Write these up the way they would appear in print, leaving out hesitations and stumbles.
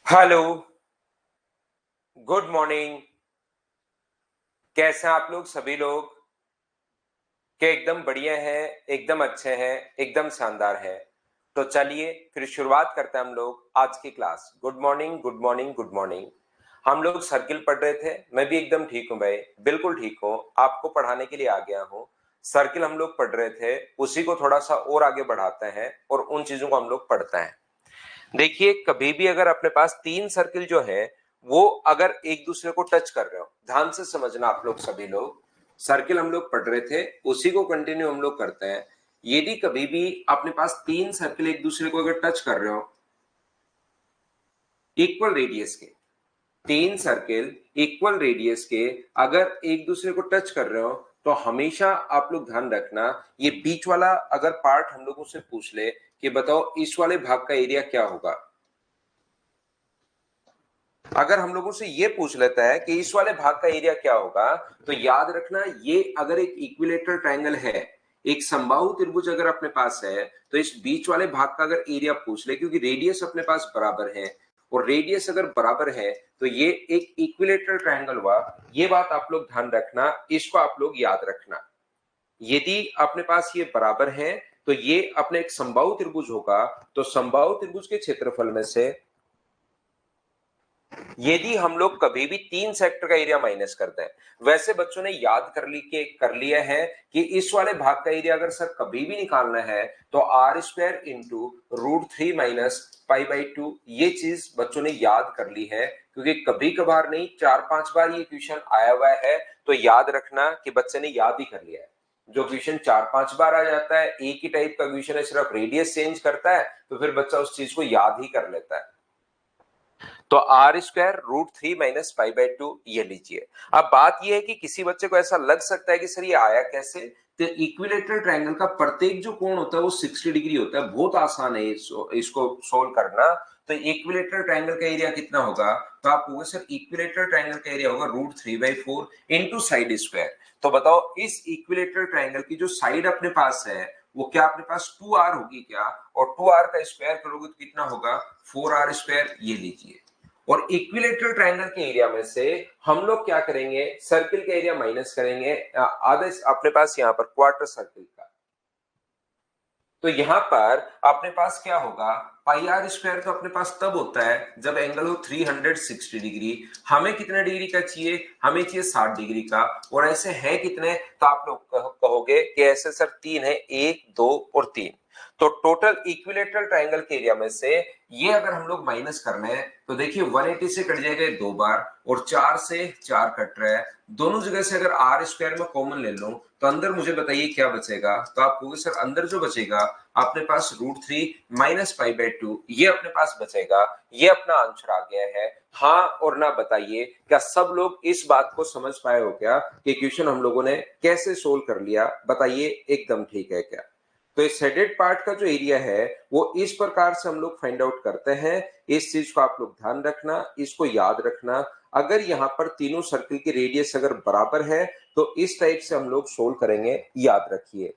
Hello, good morning. कैसे हैं आप लोग सभी लोग? क्या एकदम बढ़िया है, एकदम अच्छे हैं, एकदम शानदार है। तो चलिए फिर शुरुआत करते हैं हम लोग आज की class. Good morning, good morning, good morning. हम लोग सर्किल पढ़ रहे थे। मैं भी एकदम ठीक हूँ भाई, बिल्कुल ठीक हूँ। आपको पढ़ाने के लिए आ गया हूँ। सर्किल हम लोग पढ़ रहे थे, उसी को थोड़ा सा और आगे बढ़ाते हैं और उन चीजों को हम लोग पढ़ते हैं। देखिए, कभी भी अगर अपने पास तीन सर्किल जो है वो अगर एक दूसरे को टच कर रहे हो, ध्यान से समझना आप लोग सभी लोग। सर्किल हम लोग पढ़ रहे थे, उसी को कंटिन्यू हम लोग करते हैं। यदि कभी भी अपने पास तीन सर्किल एक दूसरे को अगर टच कर रहे हो इक्वल रेडियस के, तीन सर्किल इक्वल रेडियस के अगर एक दूसरे को टच कर रहे हो, तो हमेशा आप लोग ध्यान रखना, ये बीच वाला अगर पार्ट हम लोगों से पूछ ले कि बताओ इस वाले भाग का एरिया क्या होगा। अगर हम लोगों से ये पूछ लेता है कि इस वाले भाग का एरिया क्या होगा, तो याद रखना, ये अगर एक इक्विलेटरल ट्रायंगल है, एक समबाहु त्रिभुज अगर अपने पास है, तो इस बीच वाले भाग का अगर एरिया पूछ ले, क्योंकि रेडियस अपने पास बराबर है, और रेडियस अगर बराबर है तो ये एक इक्विलेटरल ट्रायंगल हुआ। ये बात आप लोग ध्यान रखना, इसको आप लोग याद रखना। यदि अपने पास ये बराबर है तो ये अपने एक समबाहु त्रिभुज होगा। तो समबाहु त्रिभुज के क्षेत्रफल में से यदि हम लोग कभी भी तीन सेक्टर का एरिया माइनस करते हैं, वैसे बच्चों ने याद कर लिया है कि इस वाले भाग का एरिया अगर सर कभी भी निकालना है तो R square into √3 minus pi by 2, ये चीज बच्चों ने याद कर ली है, क्योंकि कभी कभार नहीं, 4-5 बार ये क्वेश्चन आया हुआ है। तो याद रखना कि बच्चे ने याद ही कर लिया है। जो क्वेश्चन 4-5 बार आ जाता है, एक ही टाइप का क्वेश्चन है, सिर्फ रेडियस चेंज करता है, तो फिर बच्चा उस चीज को याद ही कर लेता है। तो r² √3 माइनस पाई बाई 2 ये लीजिए। अब बात ये है कि किसी बच्चे को ऐसा लग सकता है कि सर ये आया कैसे। तो इक्विलेटरल ट्रायंगल का प्रत्येक जो कोण होता है वो 60 डिग्री होता है। बहुत आसान है इसको सोल्व करना। तो इक्विलेटरल ट्रायंगल का एरिया कितना होगा, तो आप कहोगे सर इक्विलेटरल ट्रायंगल का एरिया होगा √3/4 इंटू साइड स्क्वायर। तो बताओ इस इक्विलेटरल ट्रायंगल की जो साइड अपने पास है वो क्या अपने पास 2r होगी क्या, और 2r का स्क्वायर करोगे तो कितना होगा, 4r²। ये लीजिए। और इक्विलेटरल ट्रायंगल के एरिया में से हम लोग क्या करेंगे, सर्किल का एरिया माइनस करेंगे आधे अपने पास यहाँ पर क्वार्टर सर्किल का। तो यहां पर अपने पास क्या होगा, πr² तो अपने पास तब होता है जब एंगल हो 360 डिग्री। हमें कितने डिग्री का चाहिए, हमें चाहिए 60 डिग्री का। और ऐसे है कितने, तो आप लोग कहोगे कि ऐसे सर तीन है, 1, 2 और 3। तो टोटल इक्विलेटरल ट्रायंगल के एरिया में से ये अगर हम लोग माइनस कर रहे हैं, तो देखिए 180 से कट जाएगा 2 बार, और 4 से 4 कट रहा है। दोनों जगह से अगर r² में कॉमन ले लो तो अंदर मुझे बताइए क्या बचेगा। तो आप कहोगे सर अंदर जो बचेगा अपने पास √3 माइनस पाई बाई 2 ये अपने पास बचेगा। ये अपना आंसर आ गया है। हाँ और ना बताइए, क्या सब लोग इस बात को समझ पाए हो क्या कि क्वेश्चन हम लोगों ने कैसे सोल्व कर लिया, बताइए एकदम ठीक है क्या। तो इस शेडेड पार्ट का जो एरिया है वो इस प्रकार से हम लोग फाइंड आउट करते हैं। इस चीज को आप लोग ध्यान रखना, इसको याद रखना। अगर यहाँ पर तीनों सर्किल की रेडियस अगर बराबर है तो इस टाइप से हम लोग सोल्व करेंगे, याद रखिए।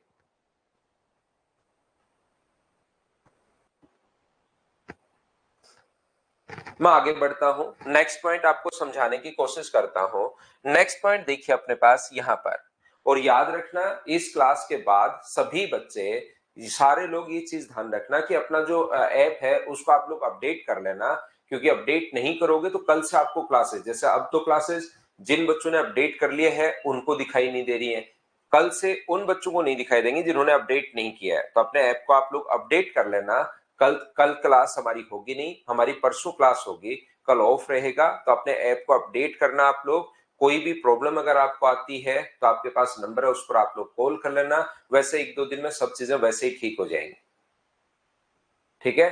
मैं आगे बढ़ता हूं, नेक्स्ट पॉइंट आपको समझाने की कोशिश करता हूं। नेक्स्ट पॉइंट देखिए अपने पास यहां पर, और याद रखना इस क्लास के बाद सभी बच्चे, सारे लोग ये चीज ध्यान रखना कि अपना जो ऐप है उसको आप लोग अपडेट कर लेना, क्योंकि अपडेट नहीं करोगे तो कल से आपको क्लासेस, जैसे अब तो क्लासेस जिन बच्चों ने अपडेट कर लिए हैं उनको दिखाई नहीं दे रही है, कल से उन बच्चों को नहीं दिखाई देंगे जिन्होंने अपडेट नहीं किया है। तो अपने ऐप को आप लोग अपडेट कर लेना। कल कल क्लास हमारी होगी नहीं, हमारी परसों क्लास होगी, कल ऑफ रहेगा। तो अपने ऐप को अपडेट करना आप लोग। कोई भी प्रॉब्लम अगर आपको आती है तो आपके पास नंबर है, उस पर आप लोग कॉल कर लेना। वैसे 1-2 दिन में सब चीजें वैसे ही ठीक हो जाएंगी, ठीक है।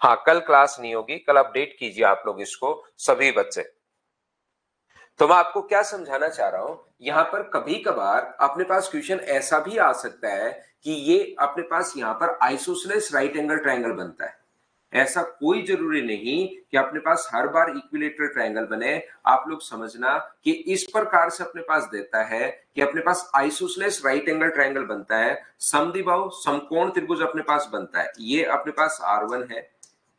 हाँ कल क्लास नहीं होगी, कल अपडेट कीजिए आप लोग इसको सभी बच्चे। तो मैं आपको क्या समझाना चाह रहा हूं, यहां पर कभी कभार अपने पास क्वेश्चन ऐसा भी आ सकता है कि ये अपने पास यहां पर आइसोसेलेस राइट एंगल ट्रायंगल बनता है। ऐसा कोई जरूरी नहीं कि अपने पास हर बार इक्विलेटरल ट्रायंगल बने। आप लोग समझना कि इस प्रकार से अपने पास देता है कि अपने पास आइसोसेलेस राइट एंगल ट्रायंगल बनता है, समद्विबाहु समकोण त्रिभुज अपने पास बनता है। ये अपने पास R1 है,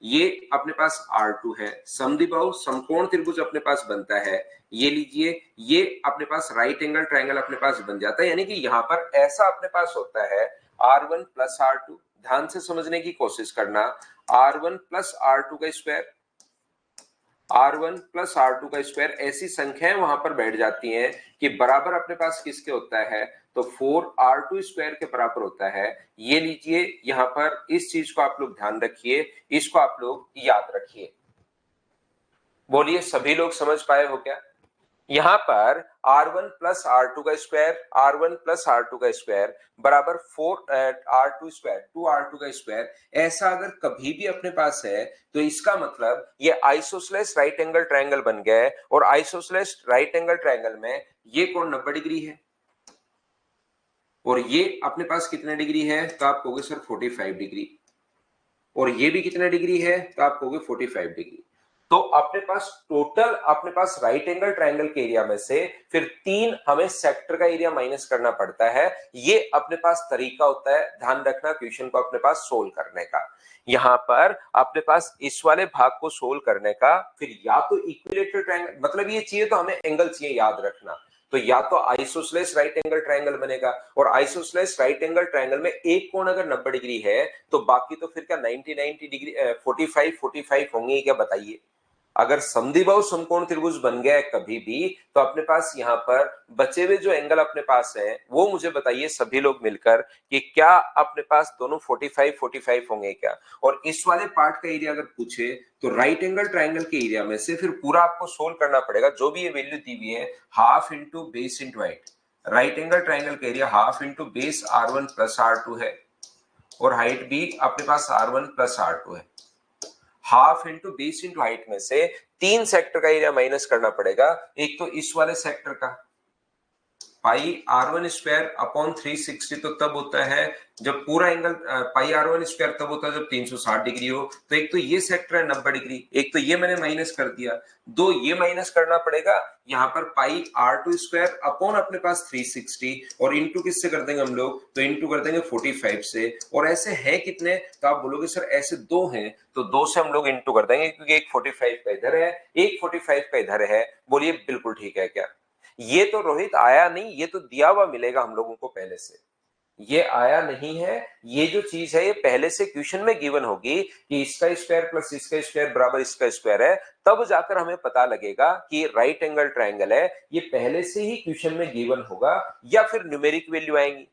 ये अपने पास R2 है, समद्विबाहु समकोण त्रिभुज अपने पास बनता है, ये लीजिए, ये अपने पास राइट एंगल ट्रायंगल अपने पास बन जाता है, यानी कि यहाँ पर ऐसा अपने पास होता है R1 प्लस R2, ध्यान से समझने की कोशिश करना, R1 प्लस R2 का स्क्वायर, R1 प्लस R2 का स्क्वायर, ऐसी संख्याएं वहां पर बैठ जाती हैं कि बराबर अपने पास किसके होता है, तो 4R2 स्क्वायर के बराबर होता है। ये लीजिए, यहां पर इस चीज को आप लोग ध्यान रखिए, इसको आप लोग याद रखिए। बोलिए सभी लोग समझ पाए हो क्या? यहां पर R1 प्लस R2 का स्क्वायर, R1 प्लस R2 का स्क्वायर बराबर 4R2 स्क्वायर, 2R2 का स्क्वायर, ऐसा अगर कभी भी अपने पास है तो इसका मतलब ये आइसोसेलेस राइट एंगल ट्रायंगल बन गया है, और आइसोसेलेस राइट एंगल ट्रायंगल में ये कोण 90 डिग्री है, और ये अपने पास कितने डिग्री है, तो आप कहोगे सर 45 डिग्री, और ये भी कितने डिग्री है, तो आप कहोगे 45 डिग्री। तो अपने पास टोटल अपने पास राइट एंगल ट्रायंगल के एरिया में से फिर 3 हमें सेक्टर का एरिया माइनस करना पड़ता है। ये अपने पास तरीका होता है, ध्यान रखना, क्वेश्चन को अपने पास सोल्व करने का। यहां पर अपने पास इस वाले भाग को सोल्व करने का, फिर या तो इक्विलेटरल ट्रायंगल, मतलब ये चाहिए तो हमें एंगल चाहिए, याद रखना, तो या तो आइसोसेलेस राइट एंगल ट्रायंगल बनेगा, और आइसोसेलेस राइट एंगल ट्रायंगल में एक कोण अगर 90 डिग्री है तो बाकी तो फिर क्या 90 डिग्री 45 होंगे क्या, बताइए? अगर समद्विबाहु समकोण त्रिभुज बन गया है कभी भी, तो अपने पास यहाँ पर बचे हुए जो एंगल अपने पास है वो मुझे बताइए सभी लोग मिलकर कि क्या अपने पास दोनों 45 होंगे क्या? और इस वाले पार्ट का एरिया अगर पूछे तो राइट एंगल ट्रायंगल के एरिया में से फिर पूरा आपको सोल्व करना पड़ेगा, जो भी ये वैल्यू दी हुई है, half into base into height. Right angle triangle का area half into base R1 plus R2 है, और हाइट भी अपने पास R1 प्लस R2 है। Half into base into height में से 3 सेक्टर का एरिया माइनस करना पड़ेगा। एक तो इस वाले सेक्टर का पाई R1 स्क्वायर अपॉन 360, तो तब होता है जब पूरा एंगल, पाई R1 स्क्वायर तब होता है जब 360 डिग्री हो। तो एक तो ये सेक्टर है 90 डिग्री, एक तो ये मैंने माइनस कर दिया, दो ये माइनस करना पड़ेगा। यहाँ पर पाई R2 स्क्वायर अपॉन अपने पास 360, और इंटू किससे कर देंगे हम लोग, तो इंटू कर देंगे 45 से। और ऐसे है कितने, तो आप बोलोगे सर ऐसे 2 हैं, तो 2 से हम लोग इंटू कर देंगे, क्योंकि एक 45 का इधर है, एक 45 का इधर है। बोलिए बिल्कुल ठीक है क्या? ये तो रोहित आया नहीं, ये तो दिया हुआ मिलेगा हम लोगों को पहले से, ये आया नहीं है। ये जो चीज है ये पहले से क्वेश्चन में गिवन होगी कि इसका स्क्वायर प्लस इसका स्क्वायर बराबर इसका स्क्वायर है, तब जाकर हमें पता लगेगा कि राइट एंगल ट्रायंगल है। ये पहले से ही क्वेश्चन में गिवन होगा, या फिर न्यूमेरिक वैल्यू आएंगी,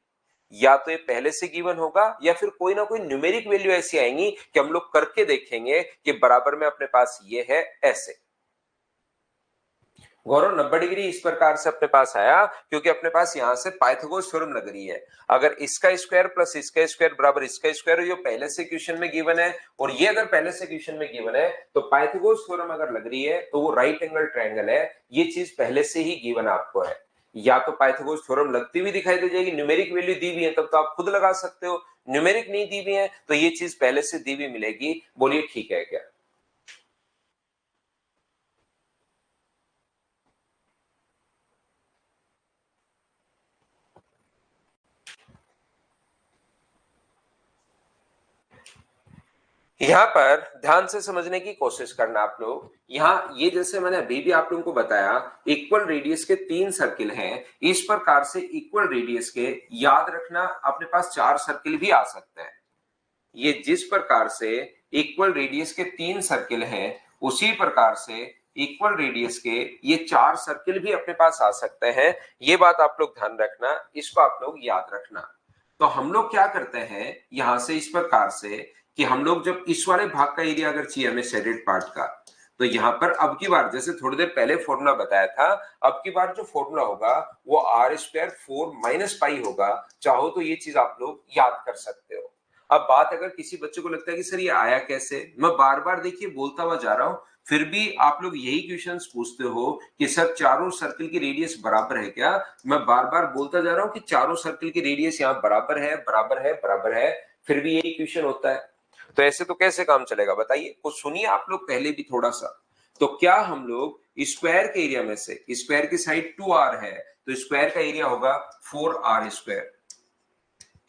या तो ये पहले से गिवन होगा या फिर कोई ना कोई न्यूमेरिक वैल्यू ऐसी आएंगी कि हम लोग करके देखेंगे कि बराबर में अपने पास ये है ऐसे। गौरव 90 डिग्री इस प्रकार से अपने पास आया क्योंकि अपने पास यहां से पाइथागोरस थ्योरम लग रही है। अगर इसका स्क्वायर प्लस इसका स्क्वायर बराबर इसका स्क्वायर, ये पहले से क्वेश्चन में गिवन है, और ये अगर पहले से क्वेश्चन में गिवन है तो पाइथागोरस थ्योरम अगर लग रही है तो वो राइट एंगल ट्रायंगल है। ये चीज पहले से ही गिवन आपको है, या तो पाइथागोरस थ्योरम लगती हुई दिखाई दे जाएगी, न्यूमेरिक वैल्यू दी हुई है तब तो आप खुद लगा सकते हो, न्यूमेरिक नहीं दी हुई है तो ये चीज पहले से दी हुई मिलेगी। बोलिए ठीक है क्या? यहाँ पर ध्यान से समझने की कोशिश करना आप लोग। यहाँ ये जैसे मैंने अभी भी आप लोगों को बताया, इक्वल रेडियस के 3 सर्किल हैं, इस प्रकार से इक्वल रेडियस के याद रखना अपने पास 4 सर्किल भी आ सकते हैं। ये जिस प्रकार से इक्वल रेडियस के 3 सर्किल हैं, उसी प्रकार से इक्वल रेडियस के ये 4 सर्किल भी अपने पास आ सकते हैं। ये बात आप लोग ध्यान रखना, इसको आप लोग याद रखना। तो हम लोग क्या करते हैं यहां से इस प्रकार से कि हम लोग जब इस वाले भाग का एरिया अगर चाहिए हमें शेडेड पार्ट का, तो यहाँ पर अब की बार जैसे थोड़ी देर पहले फॉर्मूला बताया था, अब की बार जो फॉर्मूला होगा वो R स्क्वायर 4 माइनस पाई होगा। चाहो तो ये चीज आप लोग याद कर सकते हो। अब बात अगर किसी बच्चे को लगता है कि सर ये आया कैसे, मैं बार बार देखिए बोलता हुआ जा रहा हूं, फिर भी आप लोग यही क्वेश्चंस पूछते हो कि सर चारों सर्किल की रेडियस बराबर है क्या। मैं बार बार बोलता जा रहा हूं कि चारों सर्किल की रेडियस यहाँ बराबर है, बराबर है, बराबर है, फिर भी यही क्वेश्चन होता है। तो ऐसे तो कैसे काम चलेगा बताइए? कुछ सुनिए आप लोग पहले भी थोड़ा सा। तो क्या हम लोग स्क्वायर के एरिया में से, स्क्वायर की साइड 2R है तो स्क्वायर का एरिया होगा 4R स्क्वायर,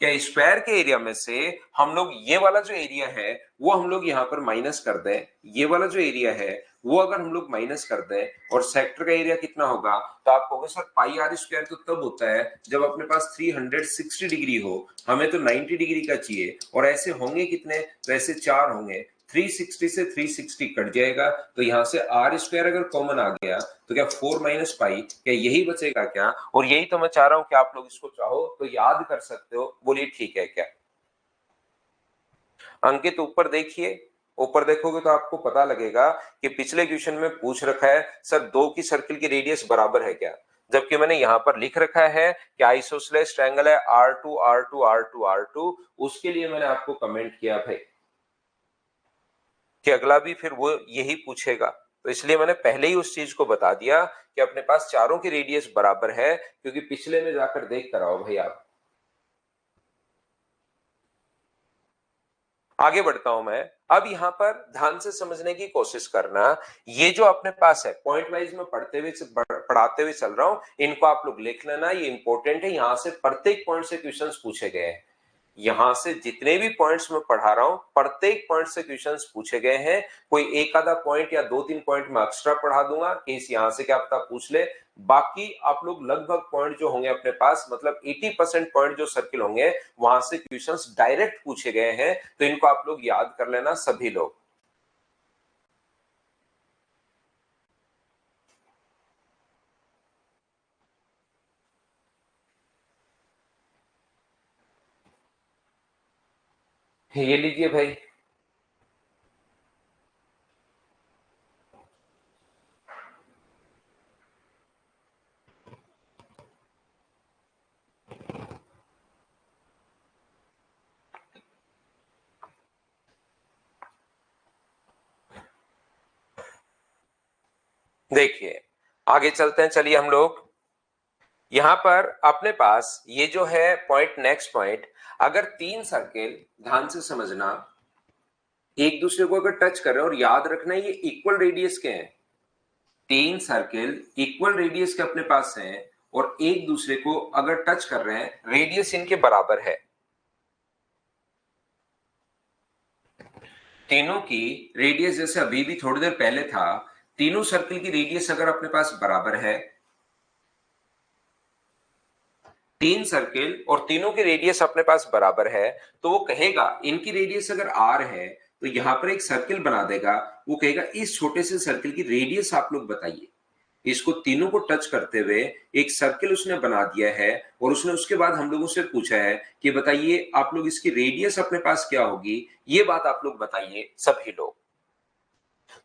क्या स्क्वायर के एरिया में से हम लोग ये वाला जो एरिया है वो हम लोग यहाँ पर माइनस कर दें, ये वाला जो एरिया है वो अगर हम लोग माइनस कर दें और सेक्टर का एरिया कितना होगा, तो आप कहोगे सर पाई आर स्क्वायर तो तब होता है जब अपने पास 360 डिग्री हो, हमें तो 90 डिग्री का चाहिए, और ऐसे होंगे कितने, तो ऐसे 4 होंगे, 360 से 360 कट जाएगा, तो यहाँ से आर स्क्वायर अगर कॉमन आ गया तो क्या 4 माइनस पाई, क्या यही बचेगा क्या? और यही तो मैं चाह रहा हूं कि आप लोग इसको चाहो तो याद कर सकते हो, बोलिए ठीक है क्या? अंकित ऊपर देखिए, ऊपर देखोगे तो आपको पता लगेगा कि पिछले क्वेश्चन में पूछ रखा है सर दो की सर्किल की रेडियस बराबर है क्या, जबकि मैंने यहां पर लिख रखा है कि आइसोसेलेस ट्रायंगल है R2 R2 R2 R2, उसके लिए मैंने आपको कमेंट किया भाई कि अगला भी फिर वो यही पूछेगा, तो इसलिए मैंने पहले ही उस चीज को बता दिया कि अपने पास चारों की रेडियस बराबर है, क्योंकि पिछले में जाकर देख कर आओ भाई आप। आगे बढ़ता हूं मैं, अब यहां पर ध्यान से समझने की कोशिश करना, ये जो अपने पास है पॉइंट वाइज में पढ़ाते हुए चल रहा हूं, इनको आप लोग लिख लेना, ये इंपॉर्टेंट है, यहां से प्रत्येक पॉइंट से क्वेश्चंस पूछे गए हैं, यहां से जितने भी पॉइंट्स मैं पढ़ा रहा हूं प्रत्येक पॉइंट से क्वेश्चंस पूछे गए हैं, कोई एक आधा पॉइंट या दो तीन पॉइंट मैं एक्स्ट्रा पढ़ा दूंगा कि इस यहां से क्या पता पूछ ले, बाकी आप लोग लगभग पॉइंट जो होंगे अपने पास, मतलब 80% पॉइंट जो सर्किल होंगे वहां से क्वेश्चंस डायरेक्ट पूछे गए हैं, तो इनको आप लोग याद कर लेना सभी लोग। ये लीजिए भाई, देखिए आगे चलते हैं, चलिए हम लोग यहां पर अपने पास ये जो है पॉइंट, नेक्स्ट पॉइंट, अगर तीन सर्किल, ध्यान से समझना, एक दूसरे को अगर टच कर रहे हैं, और याद रखना ये इक्वल रेडियस के हैं, तीन सर्किल इक्वल रेडियस के अपने पास हैं और एक दूसरे को अगर टच कर रहे हैं, रेडियस इनके बराबर है, तीनों की रेडियस जैसे अभी भी थोड़ी देर पहले था, तीनों सर्किल की रेडियस अगर अपने पास बराबर है, तीन सर्किल और तीनों की रेडियस अपने पास बराबर है, तो वो कहेगा इनकी रेडियस अगर आर है तो यहां पर एक सर्किल बना देगा, वो कहेगा इस छोटे से सर्किल की रेडियस आप लोग बताइए, इसको तीनों को टच करते हुए एक सर्किल उसने बना दिया है, और उसने उसके बाद हम लोगों से पूछा है कि बताइए आप लोग इसकी रेडियस अपने पास क्या होगी, ये बात आप लोग बताइए सभी लोग।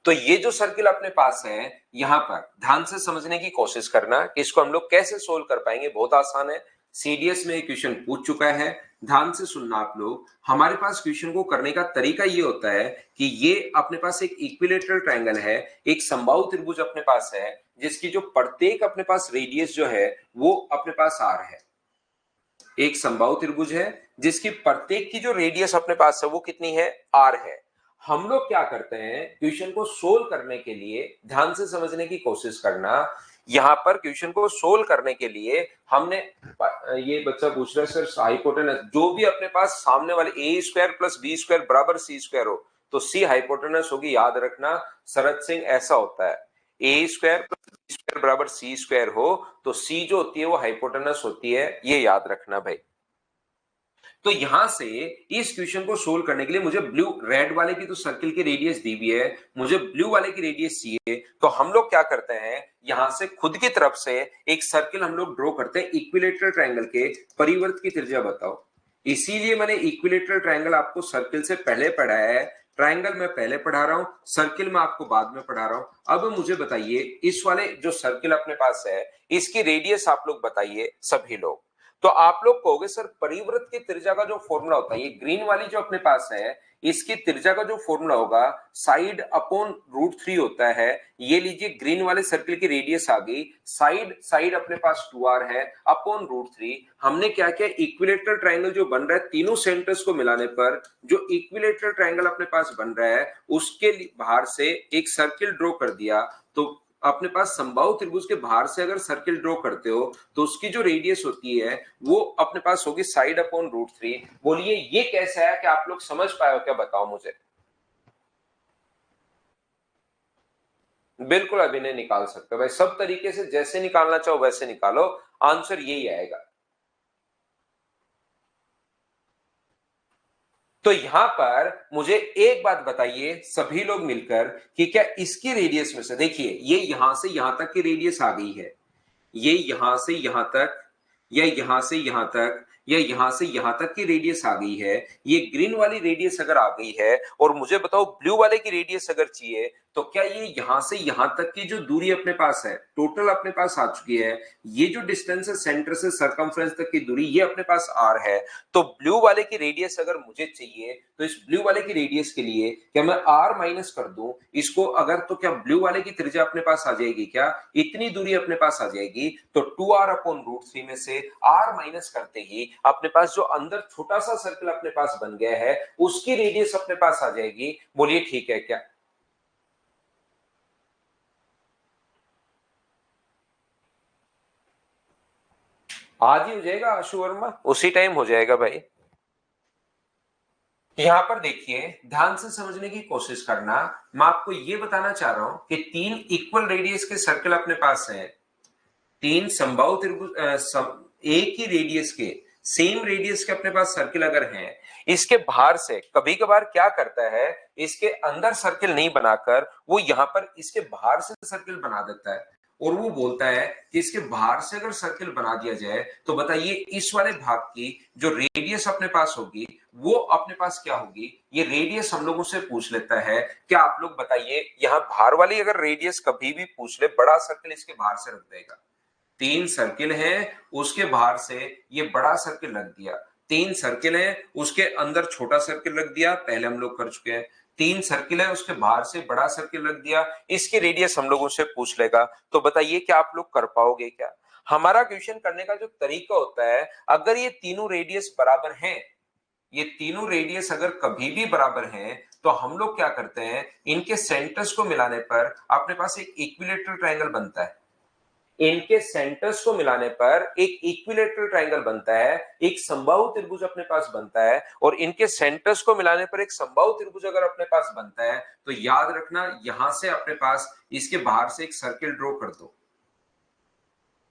तो ये जो सर्किल अपने पास है, यहां पर ध्यान से समझने की कोशिश करना कि इसको हम लोग कैसे सोल्व कर पाएंगे, बहुत आसान है, सीडीएस में क्वेश्चन पूछ चुका है, ध्यान से सुनना आप लोग, हमारे पास क्वेश्चन को करने का तरीका ये होता है कि ये अपने पास एक इक्विलेटरल ट्रायंगल है, एक समबाहु त्रिभुज अपने पास है, जिसकी जो प्रत्येक अपने पास रेडियस जो है वो अपने पास आर है, एक समबाहु त्रिभुज है जिसकी प्रत्येक की जो रेडियस अपने पास है वो कितनी है, आर है। हम लोग क्या करते हैं क्वेश्चन को सोल्व करने के लिए, ध्यान से समझने की कोशिश करना, यहां पर क्वेश्चन को सोल्व करने के लिए हमने, ये बच्चा पूछ रहा है सर हाइपोटेनस, जो भी अपने पास सामने वाले ए स्क्वायर प्लस बी स्क्वायर बराबर सी स्क्वायर हो तो सी हाइपोटेनस होगी, याद रखना शरद सिंह ऐसा होता है, ए स्क्वायर प्लस बी स्क्वायर बराबर सी स्क्वायर हो तो सी जो होती है वो हाइपोटेनस होती है, ये याद रखना भाई। तो यहां से इस क्वेश्चन को सोल्व करने के लिए मुझे ब्लू, रेड वाले की तो सर्किल की रेडियस दी हुई है, मुझे ब्लू वाले की रेडियस चाहिए, तो हम लोग क्या करते हैं, यहां से खुद की तरफ से एक सर्किल हम लोग ड्रॉ करते हैं, इक्विलेटरल ट्रायंगल के परिवर्त की त्रिज्या बताओ, इसीलिए मैंने इक्विलेटरल ट्रायंगल आपको सर्किल से पहले पढ़ाया है, ट्रायंगल मैं पहले पढ़ा रहा हूं, सर्किल मैं आपको बाद में पढ़ा रहा हूं। अब मुझे बताइए इस वाले जो सर्किल अपने पास है इसकी रेडियस आप लोग बताइए सभी लोग। तो आप लोग कहोगे सर परिवृत्त की त्रिज्या का जो फॉर्मूला होता है, ये ग्रीन वाली जो अपने पास है इसकी त्रिज्या का जो फॉर्मूला होगा साइड अपॉन √3 होता है, ये लीजिए ग्रीन वाले सर्किल की रेडियस आ गई, साइड साइड अपने पास 2r है अपॉन √3, हमने क्या किया, इक्विलेटरल ट्रायंगल जो बन रहा है तीनों सेंटर्स को मिलाने पर जो इक्विलेटरल ट्रायंगल अपने पास बन रहा है उसके बाहर से एक सर्किल ड्रॉ कर दिया, तो अपने पास समबाहु त्रिभुज के बाहर से अगर सर्किल ड्रॉ करते हो तो उसकी जो रेडियस होती है वो अपने पास होगी साइड अपॉन √3। बोलिए ये कैसा है कि आप लोग समझ पाए हो क्या, बताओ मुझे। बिल्कुल अभिनय निकाल सकते हो भाई, सब तरीके से जैसे निकालना चाहो वैसे निकालो, आंसर यही आएगा। तो यहां पर मुझे एक बात बताइए सभी लोग मिलकर कि क्या इसकी रेडियस में से, देखिए ये यहां से यहां तक की रेडियस आ गई है, ये यहां से यहां तक या यहां से यहां तक या यहां से यहां तक की रेडियस आ गई है, ये ग्रीन वाली रेडियस अगर आ गई है, और मुझे बताओ ब्लू वाले की रेडियस अगर चाहिए, तो क्या ये यहां से यहां तक की जो दूरी अपने पास है टोटल अपने पास आ चुकी है, ये जो डिस्टेंस है सेंटर से सरकमफ्रेंस तक की दूरी ये अपने पास r है। तो ब्लू वाले की रेडियस अगर मुझे चाहिए तो इस ब्लू वाले की रेडियस के लिए क्या मैं r माइनस कर दूं इसको अगर, तो क्या ब्लू वाले की त्रिज्या अपने पास आ जाएगी, क्या इतनी दूरी अपने पास आ जाएगी। तो 2r अपॉन √3 में से r माइनस करते ही अपने पास जो अंदर छोटा सा सर्कल अपने पास बन गया है उसकी रेडियस अपने पास आ जाएगी। बोलिए ठीक है क्या? आज ही हो जाएगा आशु वर्मा, उसी टाइम हो जाएगा भाई। यहां पर देखिए ध्यान से समझने की कोशिश करना, मैं आपको यह बताना चाह रहा हूं कि तीन इक्वल रेडियस के सर्कल अपने पास हैं, तीन समबाहु त्रिभुज एक ही रेडियस के, सेम रेडियस के अपने पास सर्किल अगर हैं, इसके बाहर से कभी कभार क्या करता है, इसके अंदर सर्किल नहीं बनाकर वो यहां पर इसके बाहर से सर्किल बना देता है, और वो बोलता है कि इसके बाहर से अगर सर्किल बना दिया जाए तो बताइए इस वाले भाग की जो रेडियस अपने पास होगी वो अपने पास क्या होगी। ये रेडियस हम लोगों से पूछ लेता है, क्या आप लोग बताइए यहां बाहर वाली अगर रेडियस कभी भी पूछ ले, बड़ा सर्किल इसके बाहर से रख देगा, तीन सर्किल है उसके बाहर से ये बड़ा सर्किल रख दिया, तीन सर्किल है उसके अंदर छोटा सर्किल रख दिया, पहले हम लोग कर चुके हैं, तीन सर्किल है उसके बाहर से बड़ा सर्किल रख दिया, इसकी रेडियस हम लोगों से पूछ लेगा। तो बताइए क्या आप लोग कर पाओगे क्या? हमारा क्वेश्चन करने का जो तरीका होता है, अगर ये तीनों रेडियस बराबर हैं, ये तीनों रेडियस अगर कभी भी बराबर हैं, तो हम लोग क्या करते हैं, इनके सेंटर्स को मिलाने पर अपने पास एक इक्विलेटरल ट्रायंगल बनता है, इनके सेंटर्स को मिलाने पर एक इक्विलेटरल ट्रायंगल बनता है, एक समबाहु त्रिभुज अपने पास बनता है, और इनके सेंटर्स को मिलाने पर एक समबाहु त्रिभुज अगर अपने पास बनता है तो याद रखना यहां से अपने पास इसके बाहर से एक सर्किल ड्रॉ कर दो।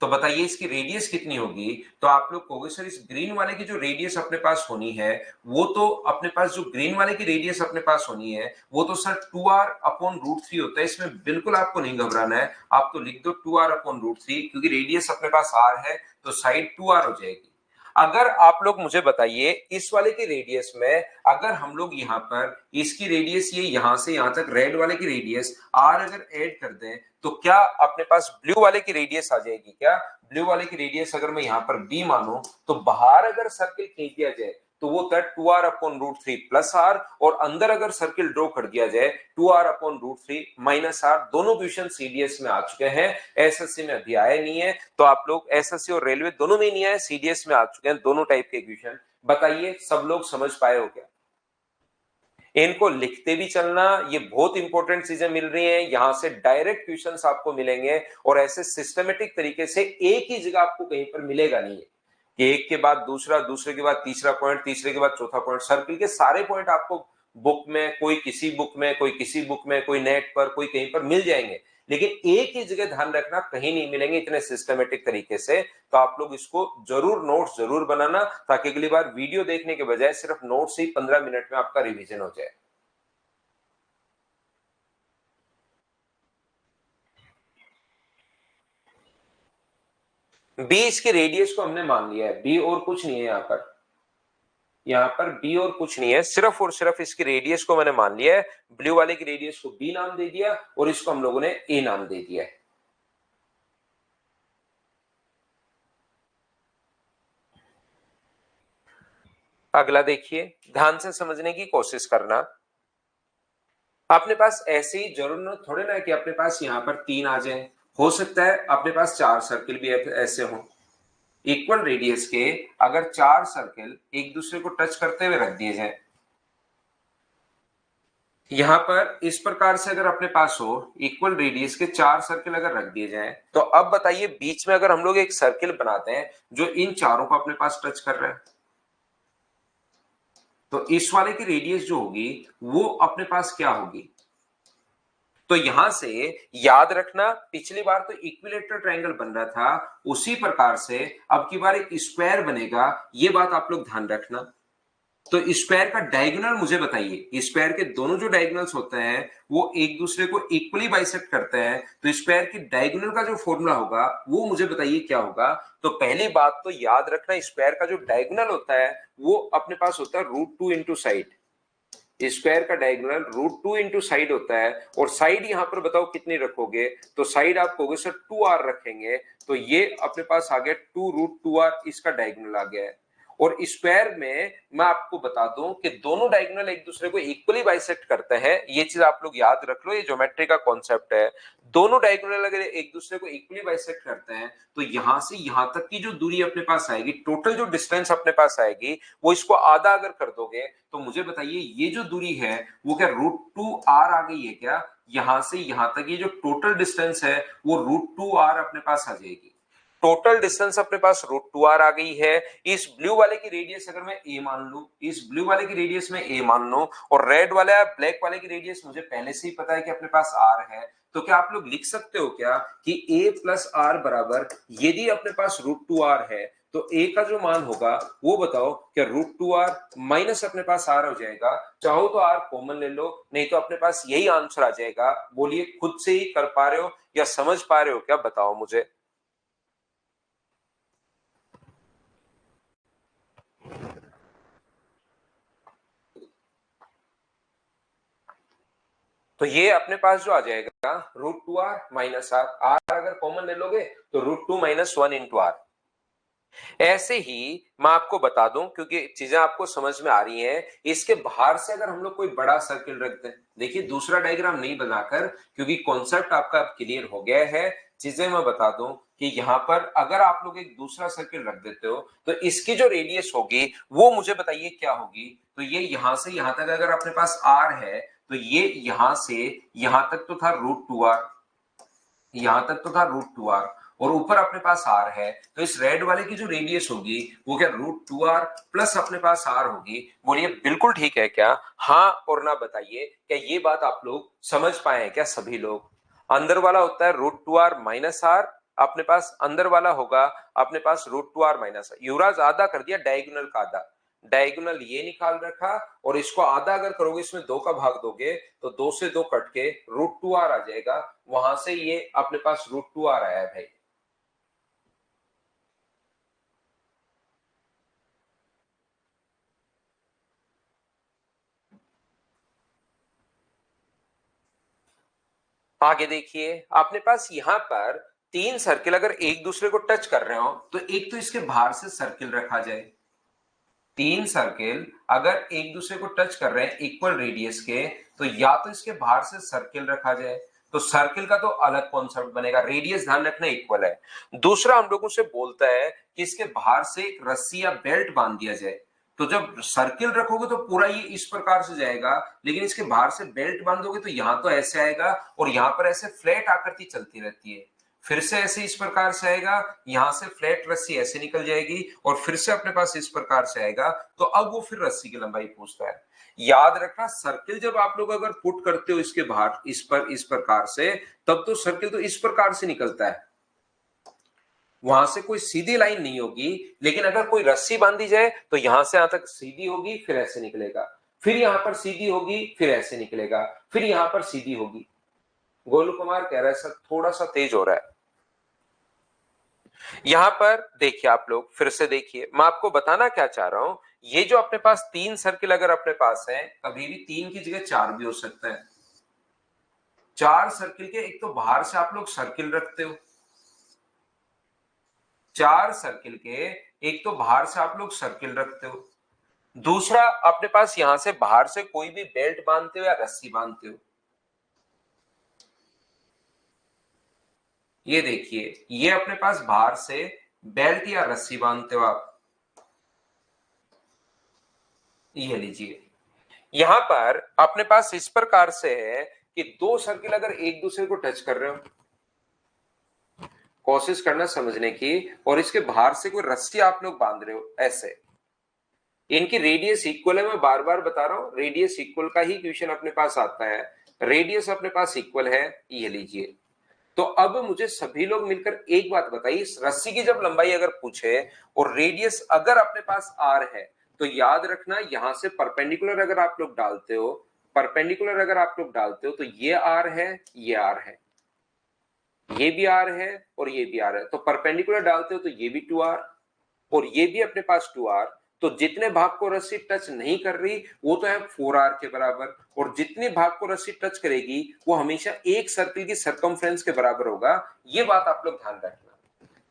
तो बताइए इसकी रेडियस कितनी होगी, तो आप लोग कहोगे सर इस ग्रीन वाले की जो रेडियस अपने पास होनी है, वो तो अपने पास जो ग्रीन वाले की रेडियस अपने पास होनी है वो तो सर 2r अपॉन √3 होता है, इसमें बिल्कुल आपको नहीं घबराना है, आप तो लिख दो 2r अपॉन √3, क्योंकि रेडियस अपने पास r है तो साइड 2r हो जाएगी। अगर आप लोग मुझे बताइए इस वाले की रेडियस में अगर हम लोग यहाँ पर इसकी रेडियस ये यहां से यहां तक रेड वाले की रेडियस r अगर ऐड कर दें तो क्या अपने पास ब्लू वाले की रेडियस आ जाएगी क्या? ब्लू वाले की रेडियस अगर मैं यहाँ पर b मानूं तो बाहर अगर सर्किल खींच दिया जाए तो वो होता है 2r अपॉन √3 प्लस r, और अंदर अगर सर्किल ड्रॉ कर दिया जाए 2r अपॉन √3 माइनस r। दोनों क्वेश्चन सीडीएस में आ चुके हैं, एसएससी में अभी आए नहीं है, तो आप लोग एसएससी और रेलवे दोनों में नहीं आए, सीडीएस में आ चुके हैं दोनों टाइप के क्वेश्चन। बताइए सब लोग समझ पाए हो क्या? इनको लिखते भी चलना, ये बहुत इंपॉर्टेंट चीजें मिल रही हैं, यहां से डायरेक्ट क्वेश्चंस आपको मिलेंगे, और ऐसे सिस्टमेटिक तरीके से एक ही जगह आपको कहीं पर मिलेगा नहीं है कि एक के बाद दूसरा, दूसरे के बाद तीसरा पॉइंट, तीसरे के बाद चौथा पॉइंट, सर्किल के सारे पॉइंट आपको बुक में, कोई किसी बुक में, कोई किसी बुक में, कोई नेट पर, कोई कहीं पर मिल जाएंगे, लेकिन एक ही जगह ध्यान रखना कहीं नहीं मिलेंगे इतने सिस्टमेटिक तरीके से। तो आप लोग इसको जरूर नोट्स जरूर बनाना, ताकि अगली बार वीडियो देखने के बजाय सिर्फ नोट्स ही 15 मिनट में आपका रिवीजन हो जाए। बी इसके रेडियस को हमने मान लिया है, बी और कुछ नहीं है यहाँ पर, यहाँ पर बी और कुछ नहीं है, सिर्फ और सिर्फ इसकी रेडियस को मैंने मान लिया है, ब्लू वाले की रेडियस को बी नाम दे दिया और इसको हम लोगों ने ए नाम दे दिया है। अगला देखिए, ध्यान से समझने की कोशिश करना, अपने पास ऐसे ही जरूर थोड़े ना कि अपने पास यहाँ पर तीन आ जाए, हो सकता है अपने पास चार सर्किल भी ऐसे हो, इक्वल रेडियस के अगर चार सर्किल एक दूसरे को टच करते हुए रख दिए जाए, यहां पर इस प्रकार से अगर अपने पास हो इक्वल रेडियस के 4 सर्किल अगर रख दिए जाएं, तो अब बताइए बीच में अगर हम लोग एक सर्किल बनाते हैं जो इन चारों को अपने पास टच कर रहा है, तो इस वाले की रेडियस जो होगी वो अपने पास क्या होगी? तो यहां से याद रखना, पिछली बार तो इक्विलेटरल ट्रायंगल बन रहा था, उसी प्रकार से अब की बार एक स्क्वायर बनेगा, ये बात आप लोग ध्यान रखना। तो स्क्वायर का डायगोनल मुझे बताइए, स्क्वायर के दोनों जो डायगोनल्स होते हैं वो एक दूसरे को इक्वली बाइसेक्ट करते हैं, तो स्क्वायर की डायगोनल का जो फॉर्मूला होगा वो मुझे बताइए क्या होगा? तो पहली बात तो याद रखना, स्क्वायर का जो डायगोनल होता है वो अपने पास होता है √2 इंटू साइड। स्क्वायर का डायगोनल √2 इंटू साइड होता है, और साइड यहां पर बताओ कितनी रखोगे? तो साइड आप कहोगे सर 2r रखेंगे, तो ये अपने पास आ गया 2√2r, इसका डायगोनल आ गया है। और स्क्वायर में मैं आपको बता दूं कि दोनों डायगोनल एक दूसरे को इक्वली बाइसेक्ट करते हैं, ये चीज आप लोग याद रख लो, ये ज्योमेट्री का कॉन्सेप्ट है। दोनों डायगोनल अगर एक दूसरे को इक्वली बाइसेक्ट करते हैं, तो यहां से यहां तक की जो दूरी अपने पास आएगी, टोटल जो डिस्टेंस अपने पास आएगी, वो इसको आधा अगर कर दोगे, तो मुझे बताइए ये जो दूरी है वो क्या √2r आ गई है क्या? यहां से यहां तक ये जो टोटल डिस्टेंस है वो √2r अपने पास आ जाएगी। टोटल डिस्टेंस अपने पास √2r आ गई है। इस ब्लू वाले की रेडियस अगर मैं a मान लू, इस ब्लू वाले की रेडियस में a मान लू, और रेड वाला ब्लैक वाले की रेडियस मुझे पहले से ही पता है कि अपने पास r है, तो क्या आप लोग लिख सकते हो क्या कि a प्लस r बराबर, यदि अपने पास √2r है तो a का जो मान होगा वो बताओ, क्या √2r माइनस अपने पास r हो जाएगा? चाहो तो r कॉमन ले लो, नहीं तो अपने पास यही आंसर आ जाएगा। बोलिए खुद से ही कर पा रहे हो या समझ पा रहे हो क्या, बताओ मुझे। तो ये अपने पास जो आ जाएगा √2r माइनस आर, आर अगर कॉमन ले लोगे तो √2 माइनस 1 इंटू आर। ऐसे ही मैं आपको बता दूं, क्योंकि चीजें आपको समझ में आ रही हैं, इसके बाहर से अगर हम लोग कोई बड़ा सर्किल रख दें, देखिए दूसरा डायग्राम नहीं बनाकर, क्योंकि कॉन्सेप्ट आपका अब क्लियर हो गया है। चीजें मैं बता दूं कि यहाँ पर अगर आप लोग एक दूसरा सर्किल रख देते हो, तो इसकी जो रेडियस होगी वो मुझे बताइए क्या होगी? तो ये यहां से यहां तक अगर अपने पास आर है, तो ये यहां से यहां तक तो था √2r, यहां तक तो था √2r, और ऊपर अपने पास r है, तो इस रेड वाले की जो रेडियस होगी वो क्या √2r प्लस अपने पास r होगी। बोलिए बिल्कुल ठीक है क्या? हाँ और ना बताइए, क्या ये बात आप लोग समझ पाए हैं क्या सभी लोग? अंदर वाला होता है √2r माइनस r, अपने पास अंदर वाला होगा अपने पास √2r माइनस r। युवराज आधा कर दिया, डायगोनल का आधा, डायगोनल ये निकाल रखा, और इसको आधा अगर करोगे, इसमें 2 का भाग दोगे, तो 2 से 2 कट के √2r आ जाएगा, वहां से ये अपने पास √2r आया है भाई। आगे देखिए, अपने पास यहां पर तीन सर्किल अगर एक दूसरे को टच कर रहे हो, तो एक तो इसके बाहर से सर्किल रखा जाए। तीन सर्किल अगर एक दूसरे को टच कर रहे हैं इक्वल रेडियस के, तो या तो इसके बाहर से सर्किल रखा जाए, तो सर्किल का तो अलग कॉन्सेप्ट बनेगा, रेडियस ध्यान रखना इक्वल है। दूसरा हम लोगों से बोलता है कि इसके बाहर से एक रस्सी या बेल्ट बांध दिया जाए, तो जब सर्किल रखोगे तो पूरा ये इस प्रकार से जाएगा, लेकिन इसके बाहर से बेल्ट बांधोगे तो यहां तो ऐसे आएगा, और यहां पर ऐसे फ्लैट आकृति चलती रहती है। फिर से ऐसे इस प्रकार से आएगा, यहां से फ्लैट रस्सी ऐसे निकल जाएगी, और फिर से अपने पास इस प्रकार से आएगा, तो अब वो फिर रस्सी की लंबाई पूछता है। याद रखना, सर्किल जब आप लोग अगर पुट करते हो इसके बाहर इस प्रकार से, तब तो सर्किल तो इस प्रकार से निकलता है, वहां से कोई सीधी लाइन नहीं होगी। लेकिन अगर कोई रस्सी बांधी जाए तो यहां से यहां तक सीधी होगी, फिर ऐसे निकलेगा, फिर यहां पर सीधी होगी, फिर ऐसे निकलेगा, फिर यहां पर सीधी होगी। गोलू कुमार कह रहा है सर थोड़ा सा तेज हो रहा है। यहां पर देखिए, आप लोग फिर से देखिए, मैं आपको बताना क्या चाह रहा हूं, ये जो अपने पास तीन सर्किल अगर अपने पास है, कभी भी तीन की जगह चार भी हो सकता है। चार सर्किल के एक तो बाहर से आप लोग सर्किल रखते हो, चार सर्किल के एक तो बाहर से आप लोग सर्किल रखते हो, दूसरा अपने पास यहां से बाहर से कोई भी बेल्ट बांधते हो या रस्सी बांधते हो। ये देखिए, ये अपने पास बाहर से बेल्ट या रस्सी बांधते हो आप, ये लीजिए। यहां पर अपने पास इस प्रकार से है कि दो सर्किल अगर एक दूसरे को टच कर रहे हो, कोशिश करना समझने की, और इसके बाहर से कोई रस्सी आप लोग बांध रहे हो ऐसे, इनकी रेडियस इक्वल है। मैं बार बार बता रहा हूं, रेडियस इक्वल का ही क्वेश्चन अपने पास आता है। रेडियस अपने पास इक्वल है, ये लीजिए। तो अब मुझे सभी लोग मिलकर एक बात बताइए, इस रस्सी की जब लंबाई अगर पूछे और रेडियस अगर अपने पास आर है, तो याद रखना यहां से परपेंडिकुलर अगर आप लोग डालते हो, परपेंडिकुलर अगर आप लोग डालते हो, तो ये आर है, ये आर है, ये भी आर है और ये भी आर है। तो परपेंडिकुलर डालते हो तो ये भी 2r और ये भी अपने पास 2r। तो जितने भाग को रस्सी टच नहीं कर रही वो तो है 4r के बराबर, और जितने भाग को रस्सी टच करेगी वो हमेशा एक सर्कल की सरकमफ्रेंस के बराबर होगा। ये बात आप लोग ध्यान रखना।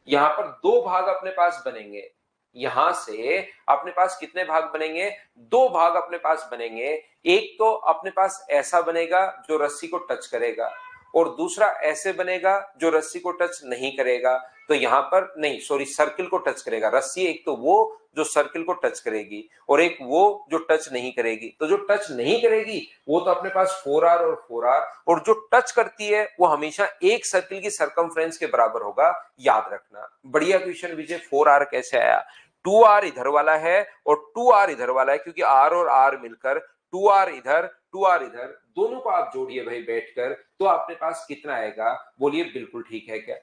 यहां पर दो भाग अपने पास बनेंगे, यहां से अपने पास कितने भाग बनेंगे, दो भाग अपने पास बनेंगे। एक तो अपने पास ऐसा बनेगा जो रस्सी को टच करेगा, और दूसरा ऐसे बनेगा जो रस्सी को टच नहीं करेगा। तो यहां पर नहीं, सॉरी, सर्किल को टच करेगा। रस्सी एक तो वो जो सर्किल को टच करेगी, और एक वो जो टच नहीं करेगी। तो जो टच नहीं करेगी वो तो अपने पास 4r और 4r, और जो टच करती है वो हमेशा एक सर्किल की सरकमफ्रेंस के बराबर होगा, याद रखना। बढ़िया क्वेश्चन विजय। 4r कैसे आया? 2r इधर वाला है और 2r इधर वाला है, क्योंकि r और r मिलकर 2r इधर 2r इधर, दोनों को आप जोड़िए भाई बैठकर, तो आपके पास कितना आएगा? बोलिए बिल्कुल ठीक है क्या?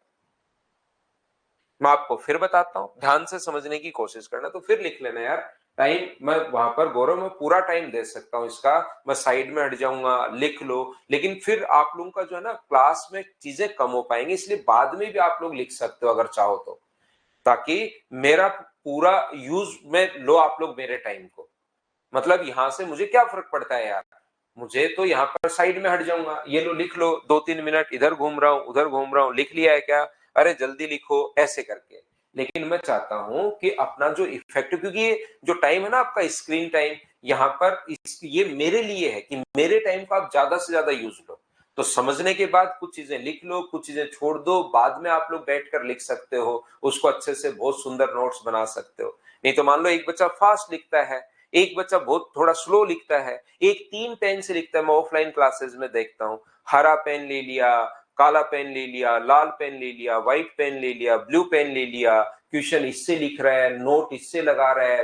मैं आपको फिर बताता हूं, ध्यान से समझने की कोशिश करना, तो फिर लिख लेना यार। टाइम मैं वहां पर गौरव मैं पूरा टाइम दे सकता हूं इसका, मैं साइड में हट जाऊंगा, लिख लो। लेकिन फिर आप लोगों का जो है ना क्लास में चीजें कम हो पाएंगी, इसलिए बाद में भी आप लोग लिख सकते हो अगर चाहो तो, ताकि मेरा पूरा यूज में लो आप लोग मेरे टाइम को। मतलब यहां से मुझे क्या फर्क पड़ता है यार, मुझे तो यहाँ पर साइड में हट जाऊंगा, ये लो लिख लो, 2-3 मिनट इधर घूम रहा हूँ उधर घूम रहा हूँ, लिख लिया है क्या? अरे जल्दी लिखो ऐसे करके। लेकिन मैं चाहता हूं कि अपना जो इफेक्टिव, क्योंकि ये जो टाइम है ना आपका स्क्रीन टाइम, यहाँ पर ये मेरे लिए है कि मेरे टाइम को आप ज्यादा से ज्यादा यूज लो। तो समझने के बाद कुछ चीजें लिख लो, कुछ चीजें छोड़ दो, बाद में आप लोग बैठकर लिख सकते हो उसको, अच्छे से बहुत सुंदर नोट्स बना सकते हो। नहीं तो मान लो एक बच्चा फास्ट लिखता है, एक बच्चा बहुत थोड़ा स्लो लिखता है, एक 3 पेन से लिखता है। मैं ऑफलाइन क्लासेस में देखता हूँ, हरा पेन ले लिया, काला पेन ले लिया, लाल पेन ले लिया, व्हाइट पेन ले लिया, ब्लू पेन ले लिया, क्वेश्चन इससे लिख रहा है, नोट इससे लगा रहा है।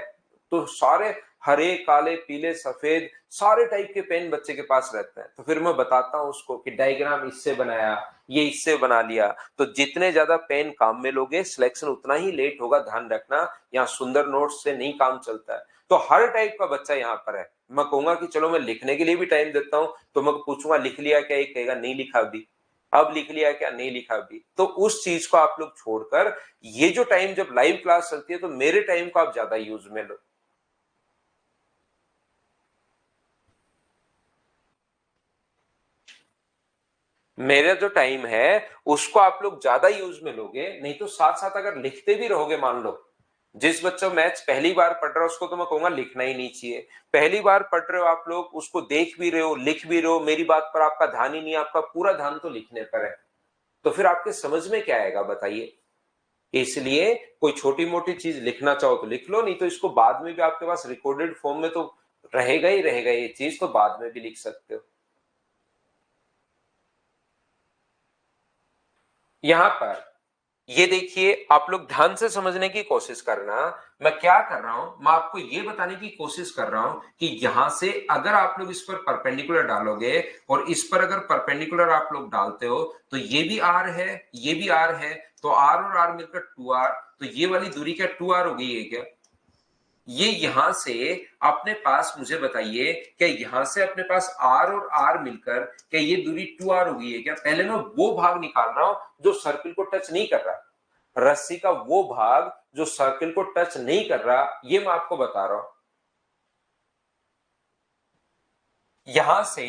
तो सारे हरे काले पीले सफेद सारे टाइप के पेन बच्चे के पास रहते हैं। तो फिर मैं बताता हूँ उसको कि डायग्राम इससे बनाया, ये इससे बना लिया। तो जितने ज्यादा पेन काम में लोगे सिलेक्शन उतना ही लेट होगा, ध्यान रखना। यहाँ सुंदर नोट्स से नहीं काम चलता है। तो हर टाइप का बच्चा यहाँ पर है। मैं कहूंगा कि चलो मैं लिखने के लिए भी टाइम देता हूँ, तो मैं पूछूंगा लिख लिया क्या, एक कहेगा नहीं लिखा अभी, अब लिख लिया क्या, नहीं लिखा अभी। तो उस चीज को आप लोग छोड़कर ये जो टाइम जब लाइव क्लास चलती है तो मेरे टाइम को आप ज्यादा यूज में लो। मेरा जो टाइम है उसको आप लोग ज्यादा यूज में लोगे। नहीं तो साथ साथ अगर लिखते भी रहोगे, मान लो जिस बच्चों मैथ्स पहली बार पढ़ रहा है उसको तो मैं कहूंगा लिखना ही नहीं चाहिए। पहली बार पढ़ रहे हो आप लोग, उसको देख भी रहे हो लिख भी रहे हो, मेरी बात पर आपका ध्यान ही नहीं है, आपका पूरा ध्यान तो लिखने पर है, तो फिर आपके समझ में क्या आएगा बताइए? इसलिए कोई छोटी मोटी चीज लिखना चाहो तो लिख लो, नहीं तो इसको बाद में भी आपके पास रिकॉर्डेड फॉर्म में तो रहेगा ही रहेगा, ये चीज तो बाद में भी लिख सकते हो। यहां पर ये देखिए, आप लोग ध्यान से समझने की कोशिश करना। मैं क्या कर रहा हूं, मैं आपको ये बताने की कोशिश कर रहा हूं कि यहां से अगर आप लोग इस पर परपेंडिकुलर डालोगे और इस पर अगर परपेंडिकुलर आप लोग डालते हो, तो ये भी आर है, ये भी आर है, तो आर और आर मिलकर 2r। तो ये वाली दूरी क्या 2r हो गई है क्या? ये यहां से अपने पास, मुझे बताइए क्या यहां से अपने पास r और r मिलकर क्या ये दूरी 2r हो गई है क्या? पहले मैं वो भाग निकाल रहा हूं जो सर्किल को टच नहीं कर रहा, रस्सी का वो भाग जो सर्किल को टच नहीं कर रहा, ये मैं आपको बता रहा हूं। यहां से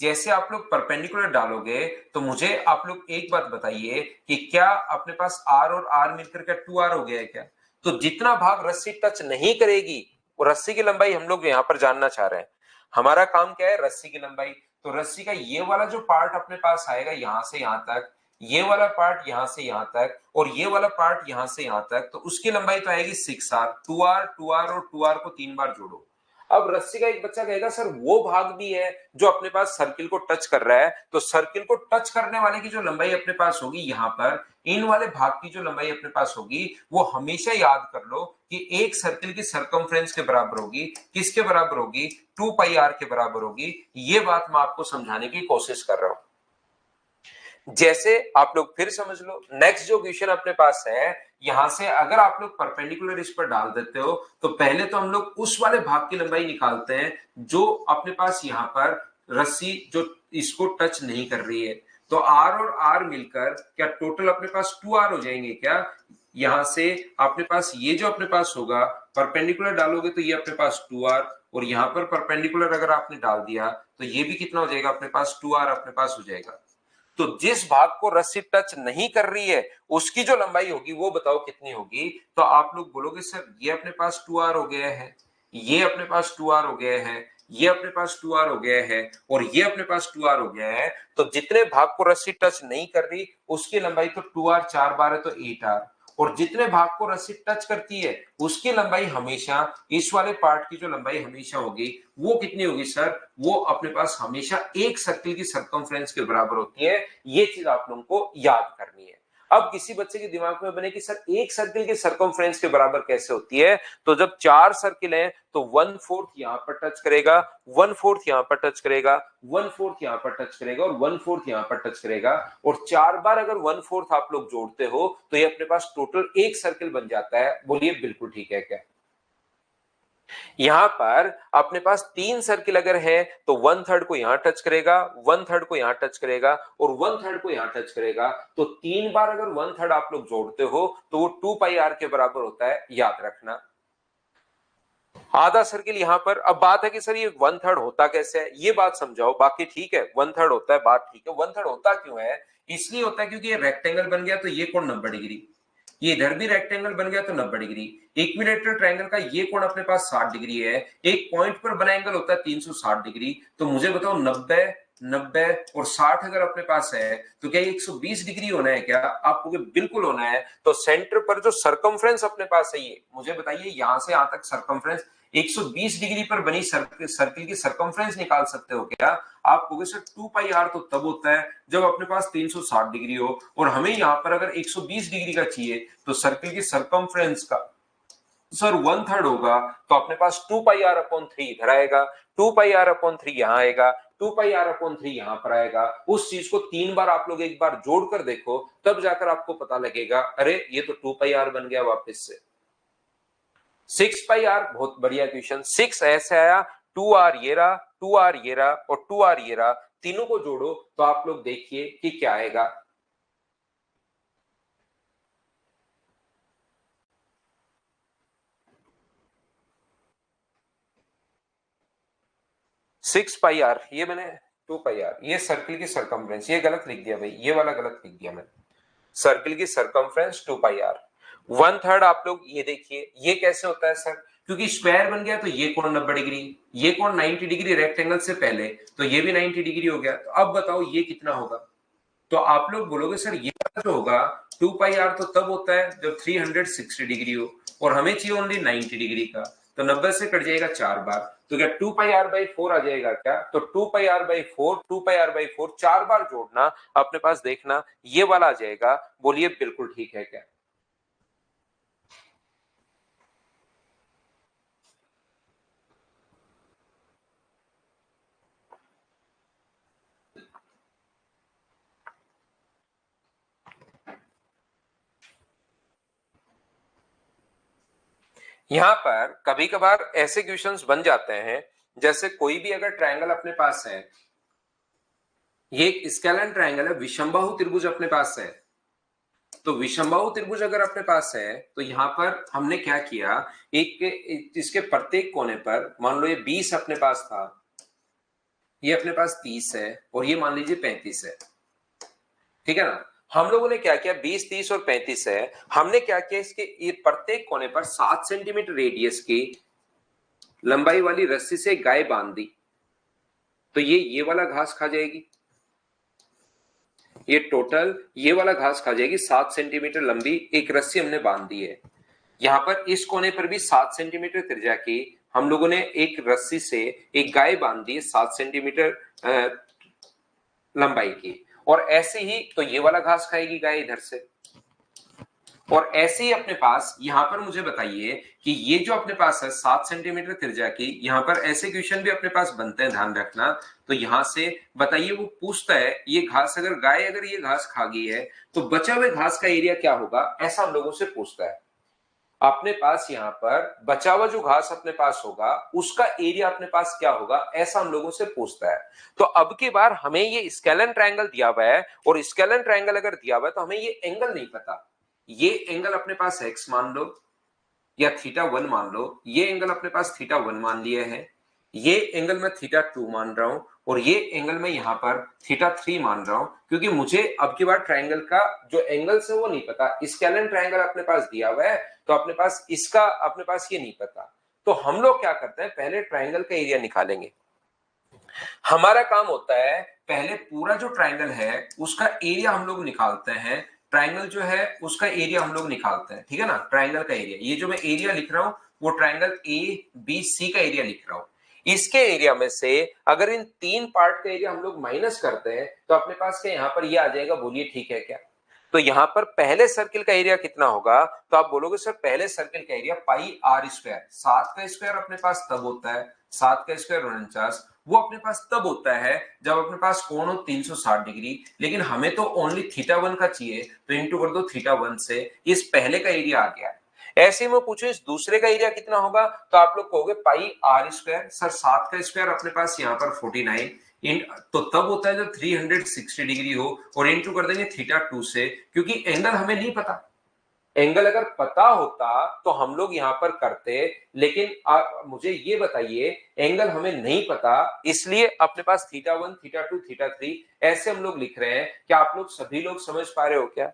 जैसे आप लोग परपेंडिकुलर डालोगे, तो मुझे आप लोग एक बात बताइए कि क्या अपने पास r और r मिलकर क्या 2r हो गया है क्या? तो जितना भाग रस्सी टच नहीं करेगी, वो रस्सी की लंबाई हम लोग यहां पर जानना चाह रहे हैं। हमारा काम क्या है? रस्सी की लंबाई। तो रस्सी का ये वाला जो पार्ट अपने पास आएगा यहां से यहां तक, ये वाला पार्ट यहां से यहां तक, और ये वाला पार्ट यहां से यहां तक, तो उसकी लंबाई तो आएगी 6r। 2r 2r और 2r को 3 बार जोड़ो। अब रस्सी का एक बच्चा कहेगा सर वो भाग भी है जो अपने पास सर्किल को टच कर रहा है, तो सर्किल को टच करने वाले की जो लंबाई अपने पास होगी यहां पर, इन वाले भाग की जो लंबाई अपने पास होगी वो हमेशा याद कर लो कि एक सर्किल की सरकमफ्रेंस के बराबर होगी। किसके बराबर होगी? 2 पाई आर के बराबर होगी। ये बात मैं आपको समझाने की कोशिश कर रहा हूं। जैसे आप लोग फिर समझ लो, नेक्स्ट जो क्वेश्चन अपने पास है, यहां से अगर आप लोग परपेंडिकुलर इस पर डाल देते हो तो पहले तो हम लोग उस वाले भाग की लंबाई निकालते हैं जो अपने पास यहां पर रस्सी जो इसको टच नहीं कर रही है। तो आर और आर मिलकर क्या टोटल अपने पास 2r हो जाएंगे क्या? यहां से अपने पास ये जो अपने पास होगा, परपेंडिकुलर डालोगे तो ये अपने पास 2r, और यहां पर परपेंडिकुलर अगर आपने डाल दिया तो ये भी कितना हो जाएगा अपने पास? 2r अपने पास हो जाएगा। तो जिस भाग को रस्सी टच नहीं कर रही है उसकी जो लंबाई होगी वो बताओ कितनी होगी? तो आप लोग बोलोगे सर ये अपने पास 2r हो गया है, ये अपने पास 2r हो गया है, ये अपने पास 2r हो गया है, और ये अपने पास 2r हो गया है। तो जितने भाग को रस्सी टच नहीं कर रही उसकी लंबाई तो 2r 4 बार है तो 8r, और जितने भाग को रस्सी टच करती है उसकी लंबाई हमेशा, इस वाले पार्ट की जो लंबाई हमेशा होगी वो कितनी होगी सर? वो अपने पास हमेशा एक सर्किल की सरकमफ्रेंस के बराबर होती है। ये चीज आप लोगों को याद करनी है। अब किसी बच्चे के दिमाग में बने कि सर एक सर्किल की सरकमफ्रेंस के बराबर कैसे होती है? तो जब 4 सर्किल हैं तो 1/4 यहां पर टच करेगा, 1/4 यहां पर टच करेगा, 1/4 यहां पर टच करेगा, और 1/4 यहां पर टच करेगा। और 4 बार अगर 1/4 आप लोग जोड़ते हो तो ये अपने पास टोटल एक सर्किल बन जाता है। बोलिए बिल्कुल ठीक है क्या? यहां पर अपने पास 3 सर्किल अगर है तो 1/3 को यहां टच करेगा, 1/3 को यहां टच करेगा, और 1/3 को यहां टच करेगा। तो 3 बार अगर 1/3 आप लोग जोड़ते हो तो वो 2 पाई आर के बराबर होता है, याद रखना। आधा सर्किल यहां पर, अब बात है कि सर ये 1/3 होता कैसे है, ये बात समझाओ। बाकी ठीक है 1/3 होता है, बात ठीक है। 1/3 होता क्यों है? इसलिए होता है क्योंकि ये रेक्टेंगल बन गया तो ये कोण 90 डिग्री, ये इधर भी रेक्टेंगल बन गया तो 90 डिग्री। इक्विलेटरल ट्रायंगल का ये कोण अपने पास 60 डिग्री है। एक पॉइंट पर बना एंगल होता है 360 डिग्री। तो मुझे बताओ 90 90 और 60 अगर अपने पास है तो क्या 120 डिग्री होना है क्या? आपको बिल्कुल होना है। तो सेंटर पर जो सरकमफ्रेंस अपने पास है, ये मुझे बताइए यहां से यहां तक सरकमफ्रेंस 120 डिग्री पर बनी सर्किल की सरकमफ्रेंस निकाल सकते हो क्या? आप कहोगे सर 2 पाई आर तो तब होता है जब अपने पास 360 डिग्री हो, और हमें यहां पर अगर 120 डिग्री का चाहिए तो सर्किल की सरकमफ्रेंस का सर 1/3 होगा। तो अपने पास 2 पाई आर अपॉन 3 इधर आएगा, 2 पाई आर अपॉन 3 यहां आएगा, 2 पाई आर अपॉन 3 यहां पर आएगा। उस चीज को 3 बार आप लोग एक बार जोड़कर देखो, तब जाकर आपको पता लगेगा अरे ये तो 2 पाई आर बन गया वापस से। 6 पाई आर, बहुत बढ़िया क्वेश्चन। 6 ऐसे आया, 2r ये रहा, 2r ये रहा, और 2r ये रहा। तीनों को जोड़ो तो आप लोग देखिए कि क्या आएगा। 6 पाई आर, ये मैंने 2 पाई आर, ये सर्किल की सरकमफ्रेंस, ये गलत लिख दिया भाई, ये वाला गलत लिख दिया मैंने। सर्किल की सरकमफ्रेंस 2 पाई आर। 1/3 आप लोग ये देखिए, ये कैसे होता है सर? क्योंकि स्क्वायर बन गया तो ये कोण 90 डिग्री, ये कोण 90 डिग्री रेक्टेंगल से पहले, तो ये भी 90 डिग्री हो गया। तो अब बताओ ये कितना होगा? तो आप लोग बोलोगे सर ये जो होगा 2 पाई आर तो तब होता है जब 360 डिग्री हो, और हमें चाहिए ओनली 90 डिग्री का। तो 90 से कट जाएगा 4 बार, तो क्या 2 पाई आर बाई 4 आ जाएगा क्या? तो 2 pi R by 4, 2 pi R by 4 4 बार जोड़ना अपने पास, देखना ये वाला आ जाएगा। बोलिए बिल्कुल ठीक है क्या? यहां पर कभी कभार ऐसे क्वेश्चंस बन जाते हैं, जैसे कोई भी अगर ट्रायंगल अपने पास है, ये एक स्केलर ट्रायंगल है, विषमबाहु त्रिभुज अपने पास है। तो विषमबाहु त्रिभुज अगर अपने पास है तो यहां पर हमने क्या किया, इसके प्रत्येक कोने पर मान लो ये 20 अपने पास था, ये अपने पास 30 है, और ये मान लीजिए 35 है। ठीक है ना? हम लोगों ने क्या किया, 20 30 और 35 है, हमने क्या किया, इसके ये प्रत्येक कोने पर 7 सेंटीमीटर रेडियस की लंबाई वाली रस्सी से गाय बांध दी। तो ये वाला घास खा जाएगी, ये टोटल ये वाला घास खा जाएगी। 7 सेंटीमीटर लंबी एक रस्सी हमने बांध दी है। यहां पर इस कोने पर भी 7 सेंटीमीटर त्रिज्या की हम लोगों ने एक रस्सी से एक गाय बांध दी 7 सेंटीमीटर लंबाई की, और ऐसे ही तो ये वाला घास खाएगी गाय इधर से, और ऐसे ही अपने पास यहां पर मुझे बताइए कि ये जो अपने पास है 7 सेंटीमीटर त्रिज्या की, यहां पर ऐसे क्वेश्चन भी अपने पास बनते हैं, ध्यान रखना। तो यहां से बताइए, वो पूछता है ये घास अगर गाय अगर ये घास खा गई है तो बचा हुए घास का एरिया क्या होगा, ऐसा हम लोगों से पूछता है। अपने पास यहाँ पर बचा हुआ जो घास अपने पास होगा उसका एरिया अपने पास क्या होगा, ऐसा हम लोगों से पूछता है। तो अब की बार हमें ये स्केलन ट्रायंगल दिया हुआ है, और स्केलन ट्रायंगल अगर दिया हुआ है तो हमें ये एंगल नहीं पता। ये एंगल अपने पास x मान लो या θ1 मान लो, ये एंगल अपने पास θ1 मान लिया है, ये एंगल मैं θ2 मान रहा हूं, और ये एंगल मैं यहां पर θ3 मान रहा हूं, क्योंकि मुझे अब की बार ट्रायंगल का जो एंगल्स है वो नहीं पता। स्केलन ट्रायंगल अपने पास दिया हुआ है तो अपने पास इसका अपने पास ये नहीं पता। तो हम लोग क्या करते हैं, पहले ट्रायंगल का एरिया निकालेंगे। हमारा काम होता है पहले पूरा जो ट्रायंगल है उसका एरिया हम लोग निकालते हैं। ट्रायंगल जो है उसका एरिया हम लोग निकालते हैं, ठीक है ना। ट्रायंगल का एरिया, ये जो मैं एरिया लिख रहा हूं वो ट्रायंगल ए बी सी का एरिया लिख रहा हूं। इसके एरिया में से अगर इन तीन पार्ट का एरिया हम लोग माइनस करते हैं तो अपने पास क्या यहाँ पर ये आ जाएगा, बोलिए ठीक है क्या। तो यहां पर पहले सर्किल का एरिया कितना होगा, तो आप बोलोगे सर पहले सर्किल का एरिया पाई आर स्क्वायर, 7 का स्क्वायर अपने पास तब होता है, 7 का स्क्वायर 49, वो अपने पास तब होता है जब अपने पास कोण हो 360 डिग्री। लेकिन हमें तो ओनली θ1 का चाहिए, तो इंटू कर दो θ1 से, इस पहले का एरिया आ गया। ऐसे में पूछो इस दूसरे का एरिया कितना होगा, तो आप लोग कहोगे पाई आर स्क्वायर। सर 7 का स्क्वायर अपने पास यहाँ पर 49, तो तब होता है जब 360 डिग्री हो, और इंटू कर देंगे θ2 से, क्योंकि एंगल हमें नहीं पता। एंगल अगर पता होता तो हम लोग यहां पर करते, लेकिन आप मुझे ये बताइए एंगल हमें नहीं पता, इसलिए अपने पास θ1 θ2 θ3 ऐसे हम लोग लिख रहे हैं। क्या आप लोग सभी लोग समझ पा रहे हो क्या।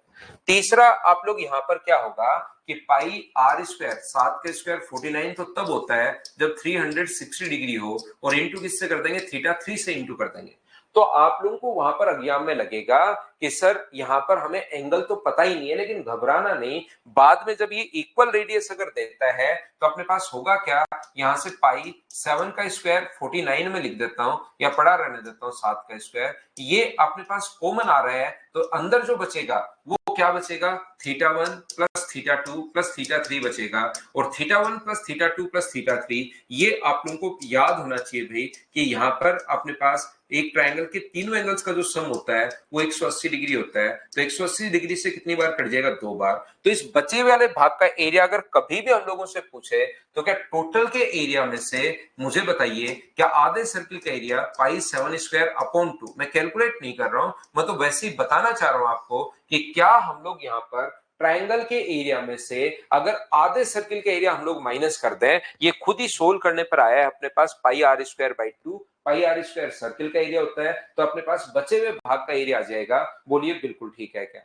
तीसरा आप लोग यहां पर क्या होगा कि पाई आर स्क्वायर, 7 का स्क्वायर 49, तो तब होता है जब 360 डिग्री हो, और इंटू किससे कर देंगे, θ3 से इंटू कर देंगे। तो आप लोगों को वहां पर एग्जाम में लगेगा कि सर यहां पर हमें एंगल तो पता ही नहीं है, लेकिन घबराना नहीं, बाद में जब ये इक्वल रेडियस अगर देता है तो अपने पास होगा क्या, यहां से पाई 7 का स्क्वायर 49 में लिख देता हूं, या पढ़ा रहने देता हूं 7 का स्क्वायर, ये अपने पास कॉमन आ रहा है, तो अंदर जो बचेगा वो क्या बचेगा, θ1 प्लस θ2 प्लस θ3 बचेगा। और θ1 प्लस θ2 प्लस θ3, ये आप लोगों को याद होना चाहिए भाई कि यहाँ पर अपने पास एक ट्रायंगल के तीनों एंगल्स का जो सम होता है वो 180 डिग्री होता है। तो 180 डिग्री से कितनी बार कट जाएगा, 2 बार। तो इस बचे वाले भाग का एरिया अगर कभी भी हम लोगों से पूछे तो क्या टोटल के एरिया में से मुझे बताइए, क्या आधे सर्किल का एरिया पाई 7 स्क्वायर अपॉन 2, मैं कैलकुलेट नहीं कर रहा हूं, मैं तो वैसे ही बताना चाह रहा हूं आपको कि क्या हम लोग यहाँ पर ट्रायंगल के एरिया में से अगर आधे सर्किल का एरिया हम लोग माइनस कर दें, ये खुद ही सोल्व करने पर आया है अपने पास pi R square by 2, pi R square circle का एरिया होता है, तो अपने पास बचे हुए भाग का एरिया आ जाएगा। बोलिए बिल्कुल ठीक है क्या।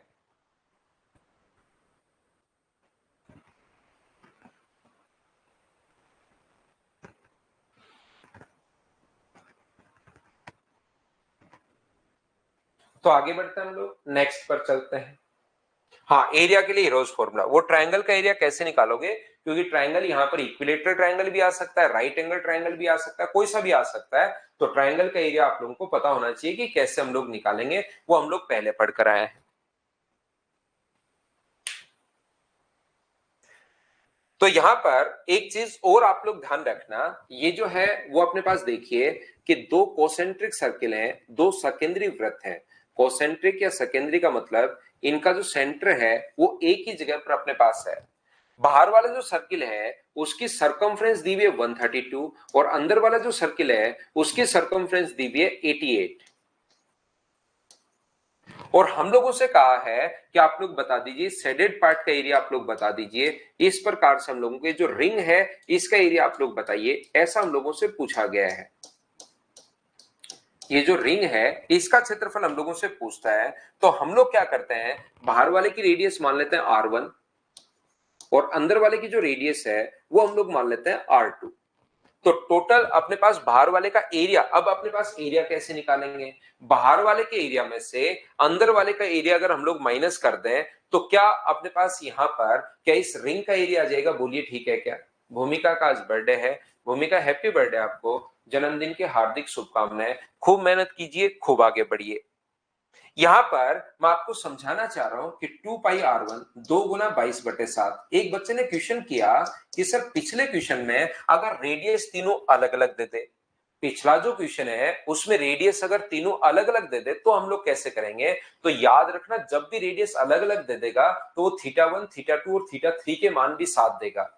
तो आगे बढ़ते हैं हम लोग, नेक्स्ट पर चलते हैं। हाँ, एरिया के लिए हीरोज फॉर्मूला, वो ट्रायंगल का एरिया कैसे निकालोगे, क्योंकि ट्रायंगल यहाँ पर इक्विलेटरल ट्रायंगल भी आ सकता है, राइट एंगल ट्रायंगल भी आ सकता है, कोई सा भी आ सकता है। तो ट्रायंगल का एरिया आप लोगों को पता होना चाहिए कि कैसे हम लोग निकालेंगे, वो हम लोग पहले पढ़ कर आए हैं। तो यहां पर एक चीज और आप लोग ध्यान रखना, ये जो है वो अपने पास देखिए कि दो कोसेंट्रिक सर्किल हैं, दो सकेंद्री वृत्त हैं। कोसेंट्रिक या सकेंद्री का मतलब इनका जो सेंटर है वो एक ही जगह पर अपने पास है। बाहर वाला जो सर्किल है उसकी सरकमफ्रेंस दी हुई है 132, और अंदर वाला जो सर्किल है उसकी सरकमफ्रेंस दी हुई है 88। और हम लोगों से कहा है कि आप लोग बता दीजिए शेडेड पार्ट का एरिया आप लोग बता दीजिए। इस प्रकार से हम लोगों के जो रिंग है इसका एरिया आप लोग बताइए, ऐसा हम लोगों से पूछा गया है। ये जो रिंग है इसका क्षेत्रफल हम लोगों से पूछता है, तो हम लोग क्या करते हैं, बाहर वाले की रेडियस मान लेते हैं R1, और अंदर वाले की जो रेडियस है वो हम लोग मान लेते हैं R2। तो टोटल अपने पास बाहर वाले का एरिया, अब अपने पास एरिया कैसे निकालेंगे, बाहर वाले के एरिया में से अंदर वाले का एरिया अगर हम लोग माइनस कर दें तो क्या अपने पास यहां पर क्या इस रिंग का एरिया आ जाएगा, बोलिए ठीक है क्या। भूमिका का आज बर्थडे है। भूमिका हैप्पी बर्थडे आपको, जन्मदिन की हार्दिक शुभकामनाएं। खूब मेहनत कीजिए, खूब आगे बढ़िए। यहां पर मैं आपको समझाना चाह रहा हूं कि 2 पाई r1 2 गुना 22/7। एक बच्चे ने क्वेश्चन किया कि सर पिछले क्वेश्चन में अगर रेडियस तीनों अलग अलग दे दे, पिछला जो क्वेश्चन है उसमें रेडियस अगर तीनों अलग अलग दे दे तो हम लोग कैसे करेंगे। तो याद रखना, जब भी रेडियस अलग अलग दे देगा तो वो θ1 θ2 और θ3 के मान भी साथ देगा।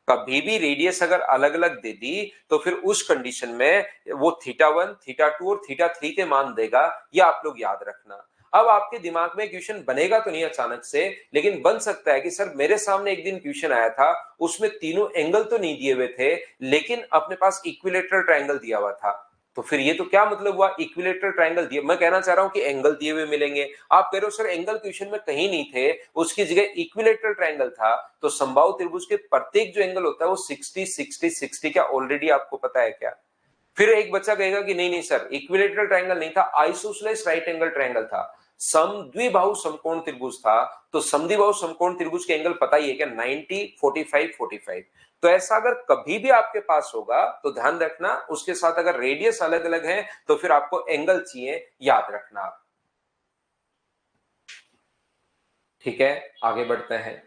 कभी भी रेडियस अगर अलग अलग दे दी तो फिर उस कंडीशन में वो θ1 θ2 और θ3 के मान देगा। ये आप लोग याद रखना। अब आपके दिमाग में क्वेश्चन बनेगा तो नहीं अचानक से, लेकिन बन सकता है कि सर मेरे सामने एक दिन क्वेश्चन आया था, उसमें तीनों एंगल तो नहीं दिए हुए थे लेकिन अपने पास इक्विलेटरल ट्रायंगल दिया हुआ था। तो फिर ये तो क्या मतलब हुआ, इक्विलेटरल ट्रायंगल दिया, मैं कहना चाह रहा हूं कि एंगल दिए हुए मिलेंगे। आप कह रहे हो सर एंगल क्वेश्चन में कहीं नहीं थे, उसकी जगह इक्विलेटरल ट्रायंगल था। तो समबाहु त्रिभुज के प्रत्येक जो एंगल होता है वो 60 60 60 क्या ऑलरेडी आपको पता है क्या। फिर एक बच्चा कहेगा कि नहीं नहीं सर इक्विलेटरल ट्रायंगल नहीं था, आइसोसेलेस राइट एंगल ट्रायंगल था। समद्विबाहु समकोण त्रिभुज था। तो समद्विबाहु समकोण त्रिभुज के एंगल पता ही है क्या, 90 45 45। तो ऐसा अगर कभी भी आपके पास होगा तो ध्यान रखना, उसके साथ अगर रेडियस अलग अलग है तो फिर आपको एंगल चाहिए, याद रखना। ठीक है, आगे बढ़ते हैं।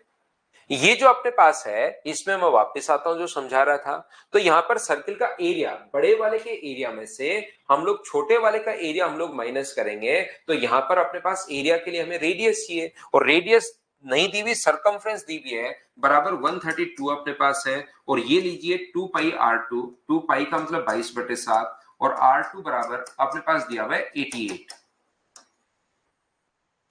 ये जो अपने पास है इसमें मैं वापस आता हूं जो समझा रहा था। तो यहां पर सर्किल का एरिया, बड़े वाले के एरिया में से हम लोग छोटे वाले का एरिया हम लोग माइनस करेंगे। तो यहां पर अपने पास एरिया के लिए हमें रेडियस चाहिए, और रेडियस नहीं दी हुई, सरकमफ्रेंस दी हुई है बराबर 132 अपने पास है। और ये लीजिए 2 पाई r2, 2 पाई का मतलब 22/7, और r2 बराबर अपने पास दिया हुआ है 88।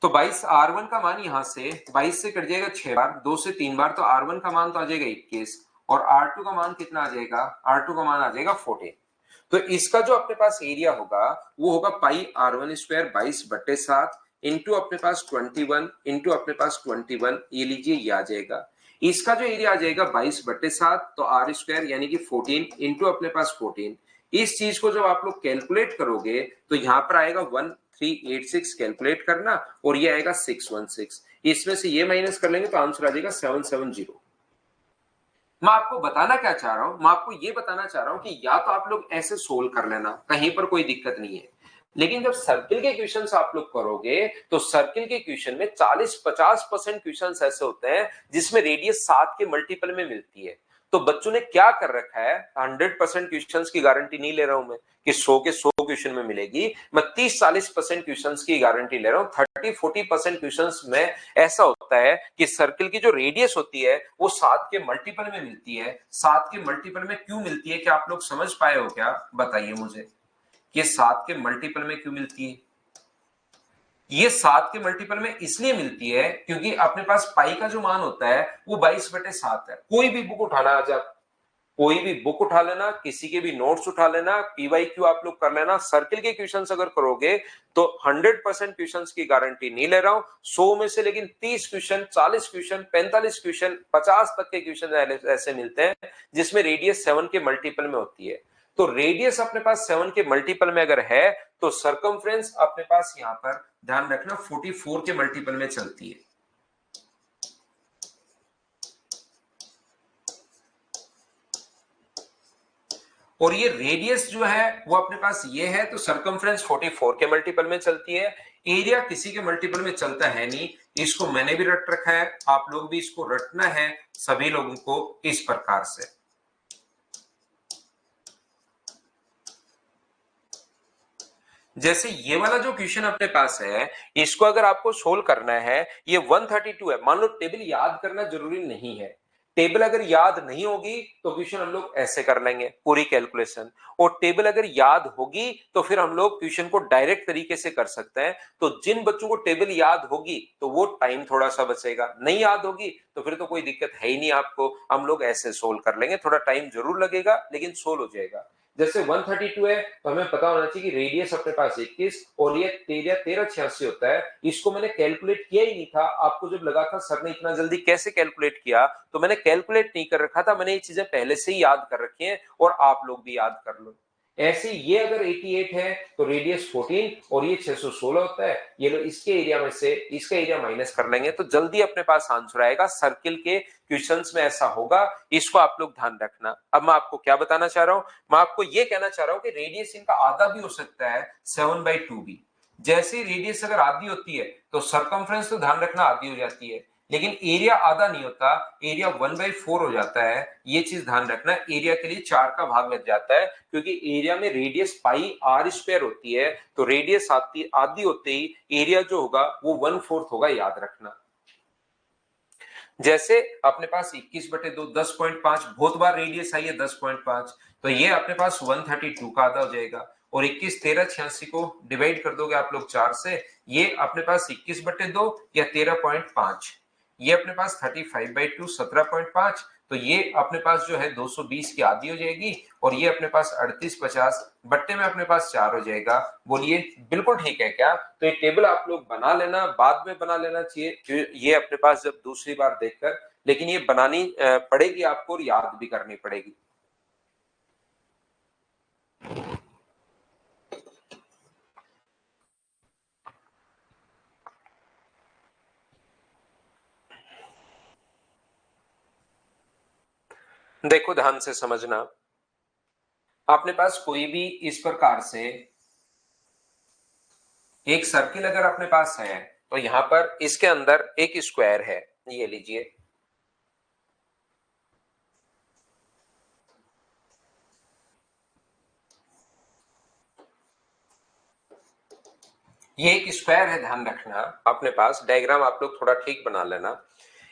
तो 22 r1 का मान यहां से 22 से कट जाएगा 6 बार, 2 से 3 बार, तो r1 का मान तो आ जाएगा 21, और r2 का मान कितना आ जाएगा, r2 का मान आ जाएगा 14। तो इसका जो अपने पास एरिया होगा वो होगा πr1² 22/7 इंटू अपने पास 21 इंटू अपने पास 21, ये लीजिए ये आ जाएगा। इसका जो एरिया आ जाएगा 22/7, तो r² यानी कि 14 इंटू अपने पास 14। इस चीज को जब आप लोग कैलकुलेट करोगे तो यहां पर आएगा 1386 कैलकुलेट करना, और ये आएगा 616। इसमें से ये माइनस कर लेंगे तो आंसर आ जाएगा 770। मैं आपको बताना क्या चाह रहा हूं, मैं आपको ये बताना चाह रहा हूं कि या तो आप लोग ऐसे सोल्व कर लेना, कहीं पर कोई दिक्कत नहीं है। लेकिन जब सर्किल के क्वेश्चंस आप लोग करोगे तो सर्किल के क्वेश्चन में 40-50% क्वेश्चंस ऐसे होते हैं जिसमें रेडियस 7 के मल्टीपल में मिलती है। तो बच्चों ने क्या कर रखा है, 100% क्वेश्चंस की गारंटी नहीं ले रहा हूं मैं कि 100 के 100 क्वेश्चन में मिलेगी, मैं 30-40% क्वेश्चंस की गारंटी ले रहा हूं। 30-40% क्वेश्चंस में ऐसा होता है कि सर्किल की जो रेडियस होती है वो 7 के मल्टीपल में मिलती है। 7 के मल्टीपल में क्यों मिलती है, क्या आप लोग समझ पाए हो क्या, बताइए मुझे। ये 7 के मल्टीपल में क्यों मिलती है, ये 7 के मल्टीपल में इसलिए मिलती है क्योंकि अपने पास पाई का जो मान होता है वो 22/7 है। कोई भी बुक उठाना, आज आप कोई भी बुक उठा लेना, किसी के भी नोट्स उठा लेना, पीवाईक्यू आप लोग कर लेना, सर्किल के क्वेश्चंस अगर करोगे तो 100% क्वेश्चंस की गारंटी नहीं ले रहा हूं, 100 में से लेकिन 30 क्वेश्चन, 40 क्वेश्चन, 45 क्वेश्चन, 50 तक के क्वेश्चन ऐसे मिलते हैं जिसमें रेडियस 7 के मल्टीपल में होती है। तो रेडियस अपने पास 7 के मल्टीपल में अगर है तो सरकमफ्रेंस अपने पास यहां पर ध्यान रखना 44 के मल्टीपल में चलती है। और ये रेडियस जो है वो अपने पास ये है, तो सरकमफ्रेंस 44 के मल्टीपल में चलती है। एरिया किसी के मल्टीपल में चलता है नहीं, इसको मैंने भी रट रखा है, आप लोग भी इसको रटना है सभी लोगों को इस प्रकार से। जैसे ये वाला जो क्वेश्चन अपने पास है इसको अगर आपको सोल्व करना है, ये 132 है, मान लो टेबल याद करना जरूरी नहीं है। टेबल अगर याद नहीं होगी तो क्वेश्चन हम लोग ऐसे कर लेंगे पूरी कैलकुलेशन, और टेबल अगर याद होगी तो फिर हम लोग क्वेश्चन को डायरेक्ट तरीके से कर सकते हैं। तो जिन बच्चों को टेबल याद होगी तो वो टाइम थोड़ा सा बचेगा, नहीं याद होगी तो फिर तो कोई दिक्कत है ही नहीं आपको, हम लोग ऐसे सोल्व कर लेंगे। थोड़ा टाइम जरूर लगेगा लेकिन सोल्व हो जाएगा। जैसे 132 है तो हमें पता होना चाहिए कि रेडियस अपने पास 21 और ये 1386 होता है। इसको मैंने कैलकुलेट किया ही नहीं था, आपको जब लगा था सर ने इतना जल्दी कैसे कैलकुलेट किया, तो मैंने कैलकुलेट नहीं कर रखा था, मैंने ये चीजें पहले से ही याद कर रखी हैं, और आप लोग भी याद कर लो। ऐसे ये अगर 88 है तो रेडियस 14 और ये 616 होता है, ये लो इसके एरिया में से इसका एरिया माइनस कर लेंगे तो जल्दी अपने पास आंसर आएगा। सर्किल के क्वेश्चंस में ऐसा होगा, इसको आप लोग ध्यान रखना। अब मैं आपको क्या बताना चाह रहा हूं, मैं आपको ये कहना चाह रहा हूं कि रेडियस इनका आधा भी हो सकता है 7/2 भी। जैसे रेडियस अगर आधी होती है तो सरकमफ्रेंस तो ध्यान रखना आधी हो जाती है, लेकिन एरिया आधा नहीं होता, एरिया 1/4 हो जाता है। ये चीज ध्यान रखना, एरिया के लिए 4 का भाग लग जाता है क्योंकि एरिया में रेडियस पाई आर स्क्वायर होती है, तो रेडियस आधी होते ही एरिया जो होगा वो 1/4 होगा, याद रखना। जैसे अपने पास 21/2 10.5, बहुत बार रेडियस आई है 10.5, तो ये अपने पास 132 का आधा हो जाएगा। और 21 13 86 को डिवाइड कर दोगे आप लोग 4 से, ये अपने पास 21/2 या 13.5, ये अपने पास 35/2 17.5, तो ये अपने पास जो है 220 की आधी हो जाएगी। और ये अपने पास 3850 बट्टे में अपने पास 4 हो जाएगा। बोलिए बिल्कुल ठीक है क्या? तो ये टेबल आप लोग बना लेना, बाद में बना लेना चाहिए ये अपने पास जब दूसरी बार देखकर, लेकिन ये बनानी पड़ेगी आपको और याद भी करनी पड़ेगी। देखो ध्यान से समझना, अपने पास कोई भी इस प्रकार से एक सर्किल अगर अपने पास है तो यहां पर इसके अंदर एक स्क्वायर है, ये लीजिए, ये एक स्क्वायर है, ध्यान रखना। अपने पास डायग्राम आप लोग थोड़ा ठीक बना लेना।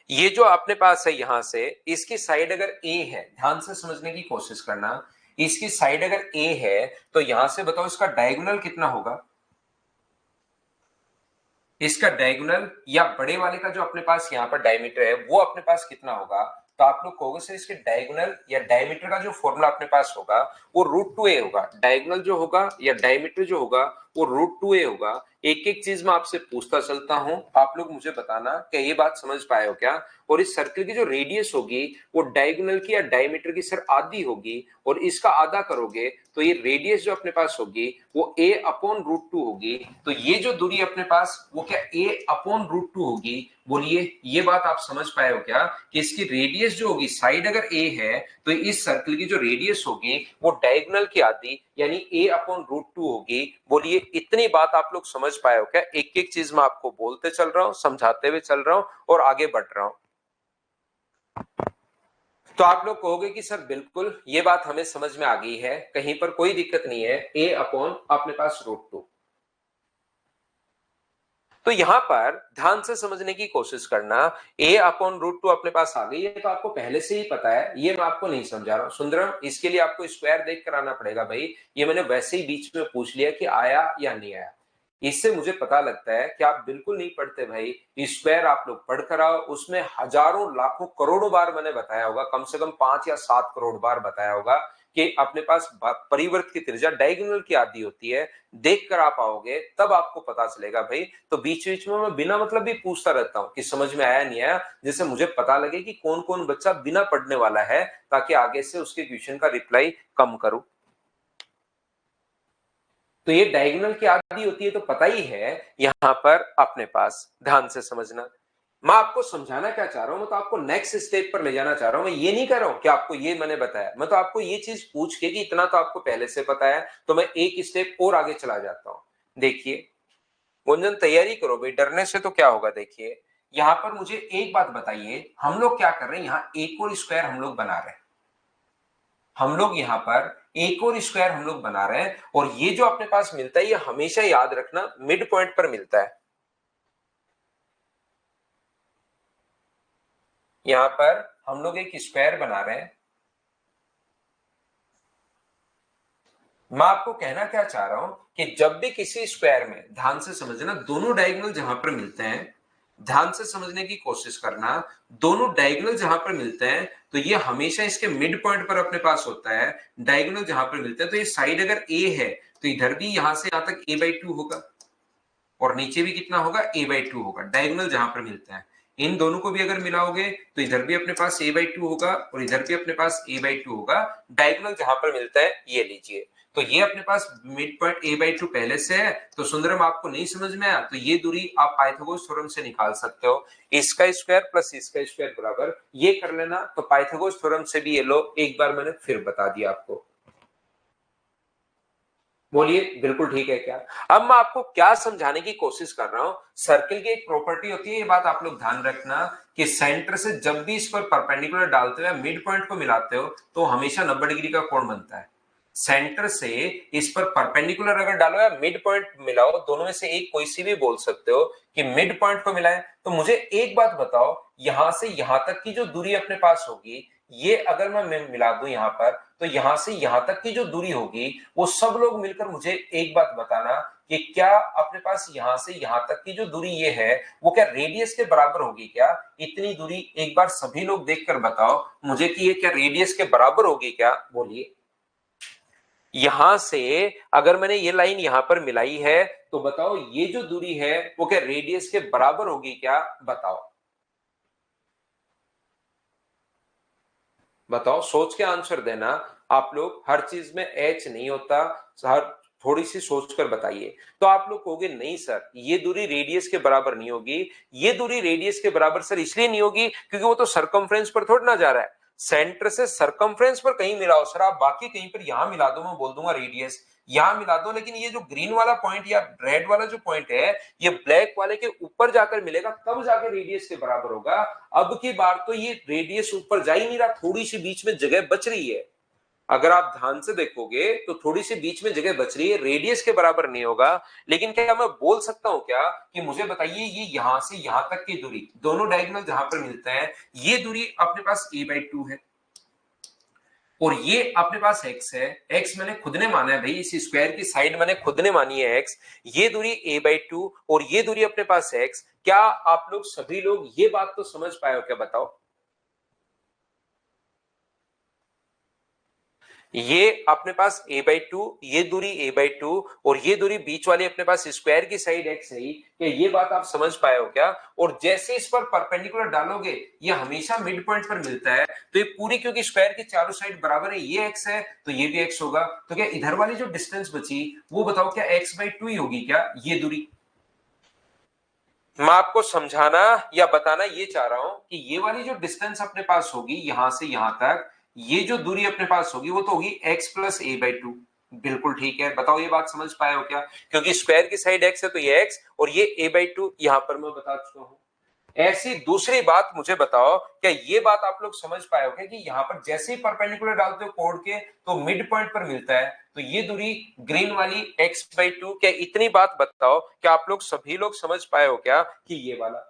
ये जो अपने पास है यहां से इसकी साइड अगर ए है, ध्यान से समझने की कोशिश करना, इसकी साइड अगर ए है तो यहां से बताओ इसका डायगोनल कितना होगा? इसका डायगोनल या बड़े वाले का जो अपने पास यहाँ पर डायमीटर है वो अपने पास कितना होगा? तो आप लोग कहोगे सर इसके डायगोनल या डायमीटर का जो फॉर्मूला अपने पास होगा वो √2a होगा। डायगोनल जो होगा या डायमीटर जो होगा वो √2a होगा। एक एक चीज मैं आपसे पूछता चलता हूं, आप लोग मुझे बताना कि ये बात समझ पाए हो क्या? और इस सर्किल की जो रेडियस होगी वो डायगोनल की या डायमीटर की सर आधी होगी, और इसका आधा करोगे तो ये रेडियस जो अपने पास होगी वो a/√2 होगी। तो ये जो दूरी अपने पास वो क्या a/√2 होगी? बोलिए ये बात आप समझ पाए हो क्या कि इसकी रेडियस जो होगी, साइड अगर a है तो इस सर्किल की जो रेडियस होगी वो डायगोनल की आधी यानी a/√2 होगी। बोलिए इतनी बात आप लोग समझ पाए हो क्या? एक एक चीज मैं आपको बोलते चल रहा हूं, समझाते हुए चल रहा हूं और आगे बढ़ रहा हूं। तो आप लोग कहोगे कि सर बिल्कुल ये बात हमें समझ में आ गई है, कहीं पर कोई दिक्कत नहीं है, a/ अपने पास √2। तो यहां पर ध्यान से समझने की कोशिश करना, a/√2 अपने पास आ गई है तो आपको पहले से ही पता है, ये मैं आपको नहीं समझा रहा हूं। सुंदरम, इसके लिए आपको स्क्वायर देख कर आना पड़ेगा भाई, ये मैंने वैसे ही बीच में पूछ लिया कि आया या नहीं आया। इससे मुझे पता लगता है कि आप बिल्कुल नहीं पढ़ते भाई। स्क्वायर आप लोग पढ़ कर आओ, उसमें हजारों लाखों करोड़ों बार मैंने बताया होगा, कम से कम 5 या 7 करोड़ बार बताया होगा कि अपने पास परिवर्त की त्रिज्या डायगोनल की आधी होती है। देख कर आप आओगे तब आपको पता चलेगा भाई। तो बीच बीच में मैं बिना मतलब भी पूछता रहता हूँ कि समझ में आया नहीं आया, जिससे मुझे पता लगे कि कौन कौन बच्चा बिना पढ़ने वाला है, ताकि आगे से उसके क्वेश्चन का रिप्लाई कम करूं। तो ये डायगोनल की आधी होती है तो पता ही है। यहां पर अपने पास ध्यान से समझना, मैं आपको समझाना क्या चाह रहा हूं, मैं तो आपको नेक्स्ट स्टेप पर ले जाना चाह रहा हूं। मैं ये नहीं कह रहा हूं कि आपको ये मैंने बताया, मैं तो आपको ये चीज पूछ के कि इतना तो आपको पहले से पता है तो मैं एक स्टेप और आगे चला जाता हूं। देखिए गुंजन, तैयारी करो भाई, डरने से तो क्या होगा। देखिए यहां पर मुझे एक बात बताइए, हम लोग क्या कर रहे हैं, यहाँ एक और स्क्वायर हम लोग बना रहे हैं। हम लोग यहाँ पर एक और स्क्वायर हम लोग बना रहे हैं, और ये जो अपने पास मिलता है ये हमेशा याद रखना मिड पॉइंट पर मिलता है। यहां पर हम लोग एक स्क्वायर बना रहे हैं। मैं आपको कहना क्या चाह रहा हूं कि जब भी किसी स्क्वायर में, ध्यान से समझना, दोनों डायगोनल जहां पर मिलते हैं, ध्यान से समझने की कोशिश करना, दोनों डायगोनल जहां पर मिलते हैं तो ये हमेशा इसके मिड पॉइंट पर अपने पास होता है। डायगोनल जहां पर मिलते हैं तो ये साइड अगर ए है तो इधर भी यहां से यहां तक a/2 होगा, और नीचे भी कितना होगा a/2 होगा, डायगोनल जहां पर मिलते हैं। इन दोनों को भी अगर मिलाओगे तो इधर भी अपने पास a/2 होगा और इधर भी अपने पास a/2 होगा। डायगोनल जहां पर मिलता है ये लीजिए। तो ये अपने पास मिड पॉइंट a/2 पहले से है। तो सुंदरम आपको नहीं समझ में आया तो ये दूरी आप पाइथागोरस थ्योरम से निकाल सकते हो। इसका स्क्वायर प्लस इसका स्क्वायर बराबर ये कर लेना। तो पाइथागोरस थ्योरम से भी ये लो, एक बार मैंने फिर बता दिया आपको। बोलिए बिल्कुल ठीक है क्या? अब मैं आपको क्या समझाने की कोशिश कर रहा हूं, सर्किल की एक प्रॉपर्टी होती है, ये बात आप लोग ध्यान रखना कि सेंटर से जब भी इस पर परपेंडिकुलर डालते हो मिड पॉइंट को मिलाते हो तो हमेशा 90 डिग्री का कोण बनता है। सेंटर से इस पर परपेंडिकुलर अगर डालो या मिड पॉइंट मिलाओ, दोनों में से एक कोई सी भी बोल सकते हो कि मिड पॉइंट को मिलाएं। तो मुझे एक बात बताओ, यहां से यहां तक की जो दूरी अपने पास होगी, ये अगर मैं मिला दूं यहां पर, तो यहां से यहां तक की जो दूरी होगी वो सब लोग मिलकर मुझे एक बात बताना कि क्या अपने पास यहां से यहां तक की जो दूरी ये है वो क्या रेडियस के बराबर होगी क्या? इतनी दूरी एक बार सभी लोग देखकर बताओ मुझे कि ये क्या रेडियस के बराबर होगी क्या? बोलिए। यहां से अगर मैंने ये लाइन यहां पर मिलाई है तो बताओ ये जो दूरी है वो क्या रेडियस के बराबर होगी क्या? बताओ बताओ, सोच के आंसर देना। आप लोग हर चीज में एच नहीं होता, हर थोड़ी सी सोचकर बताइए। तो आप लोग कहोगे नहीं सर ये दूरी रेडियस के बराबर नहीं होगी। ये दूरी रेडियस के बराबर सर इसलिए नहीं होगी क्योंकि वो तो सरकमफ्रेंस पर थोड़ा ना जा रहा है, सेंटर से सरकमफ्रेंस पर कहीं मिलाओ सर, आप बाकी कहीं पर यहां मिला दो, मैं बोल दूंगा रेडियस, यहां मिला दो, लेकिन ये जो ग्रीन वाला पॉइंट या रेड वाला जो पॉइंट है ये ब्लैक वाले के ऊपर जाकर मिलेगा, तब जाकर रेडियस के बराबर होगा। अब की बार तो ये रेडियस ऊपर जा ही नहीं रहा, थोड़ी सी बीच में जगह बच रही है। अगर आप ध्यान से देखोगे तो थोड़ी सी बीच में जगह बच रही है, रेडियस के बराबर नहीं होगा। लेकिन क्या मैं बोल सकता हूं क्या कि मुझे बताइए ये यहां से यहां तक की दूरी, दोनों डायगोनल जहां पर मिलते हैं ये दूरी अपने पास a/2 है और ये अपने पास x है। x मैंने खुद ने माना है भाई, इस स्क्वायर की साइड मैंने खुद ने मानी है x। ये दूरी a/2 और ये दूरी अपने पास x। क्या आप लोग सभी लोग ये बात तो समझ पाए हो क्या? बताओ। ये अपने पास a/2, ये दूरी a/2 और ये दूरी बीच वाली अपने पास स्क्वायर की साइड x है। क्या ये बात आप समझ पाए हो क्या? और जैसे इस पर परपेंडिकुलर डालोगे ये हमेशा मिड पॉइंट पर मिलता है, तो ये पूरी क्योंकि स्क्वायर की चारों साइड बराबर है, ये x है तो ये भी x होगा। तो क्या इधर वाली जो डिस्टेंस बची वो बताओ क्या x/2 ही होगी क्या ये दूरी? मैं आपको समझाना या बताना ये चाह रहा हूं कि ये वाली जो डिस्टेंस अपने पास होगी यहां से यहां तक, ये जो दूरी अपने पास होगी वो तो होगी x प्लस a/2। बिल्कुल ठीक है, बताओ ये बात समझ पाए हो क्या? क्योंकि स्क्वायर की साइड x है तो ये x और ये a/2 यहां पर मैं बता चुका हूं। ऐसी दूसरी बात मुझे बताओ, क्या ये बात आप लोग समझ पाए हो क्या कि यहां पर जैसे ही परपेंडिकुलर डालते हो कोड के तो मिड पॉइंट पर मिलता है, तो ये दूरी ग्रीन वाली x/2। क्या इतनी बात बताओ क्या आप लोग सभी लोग समझ पाए हो क्या कि ये वाला?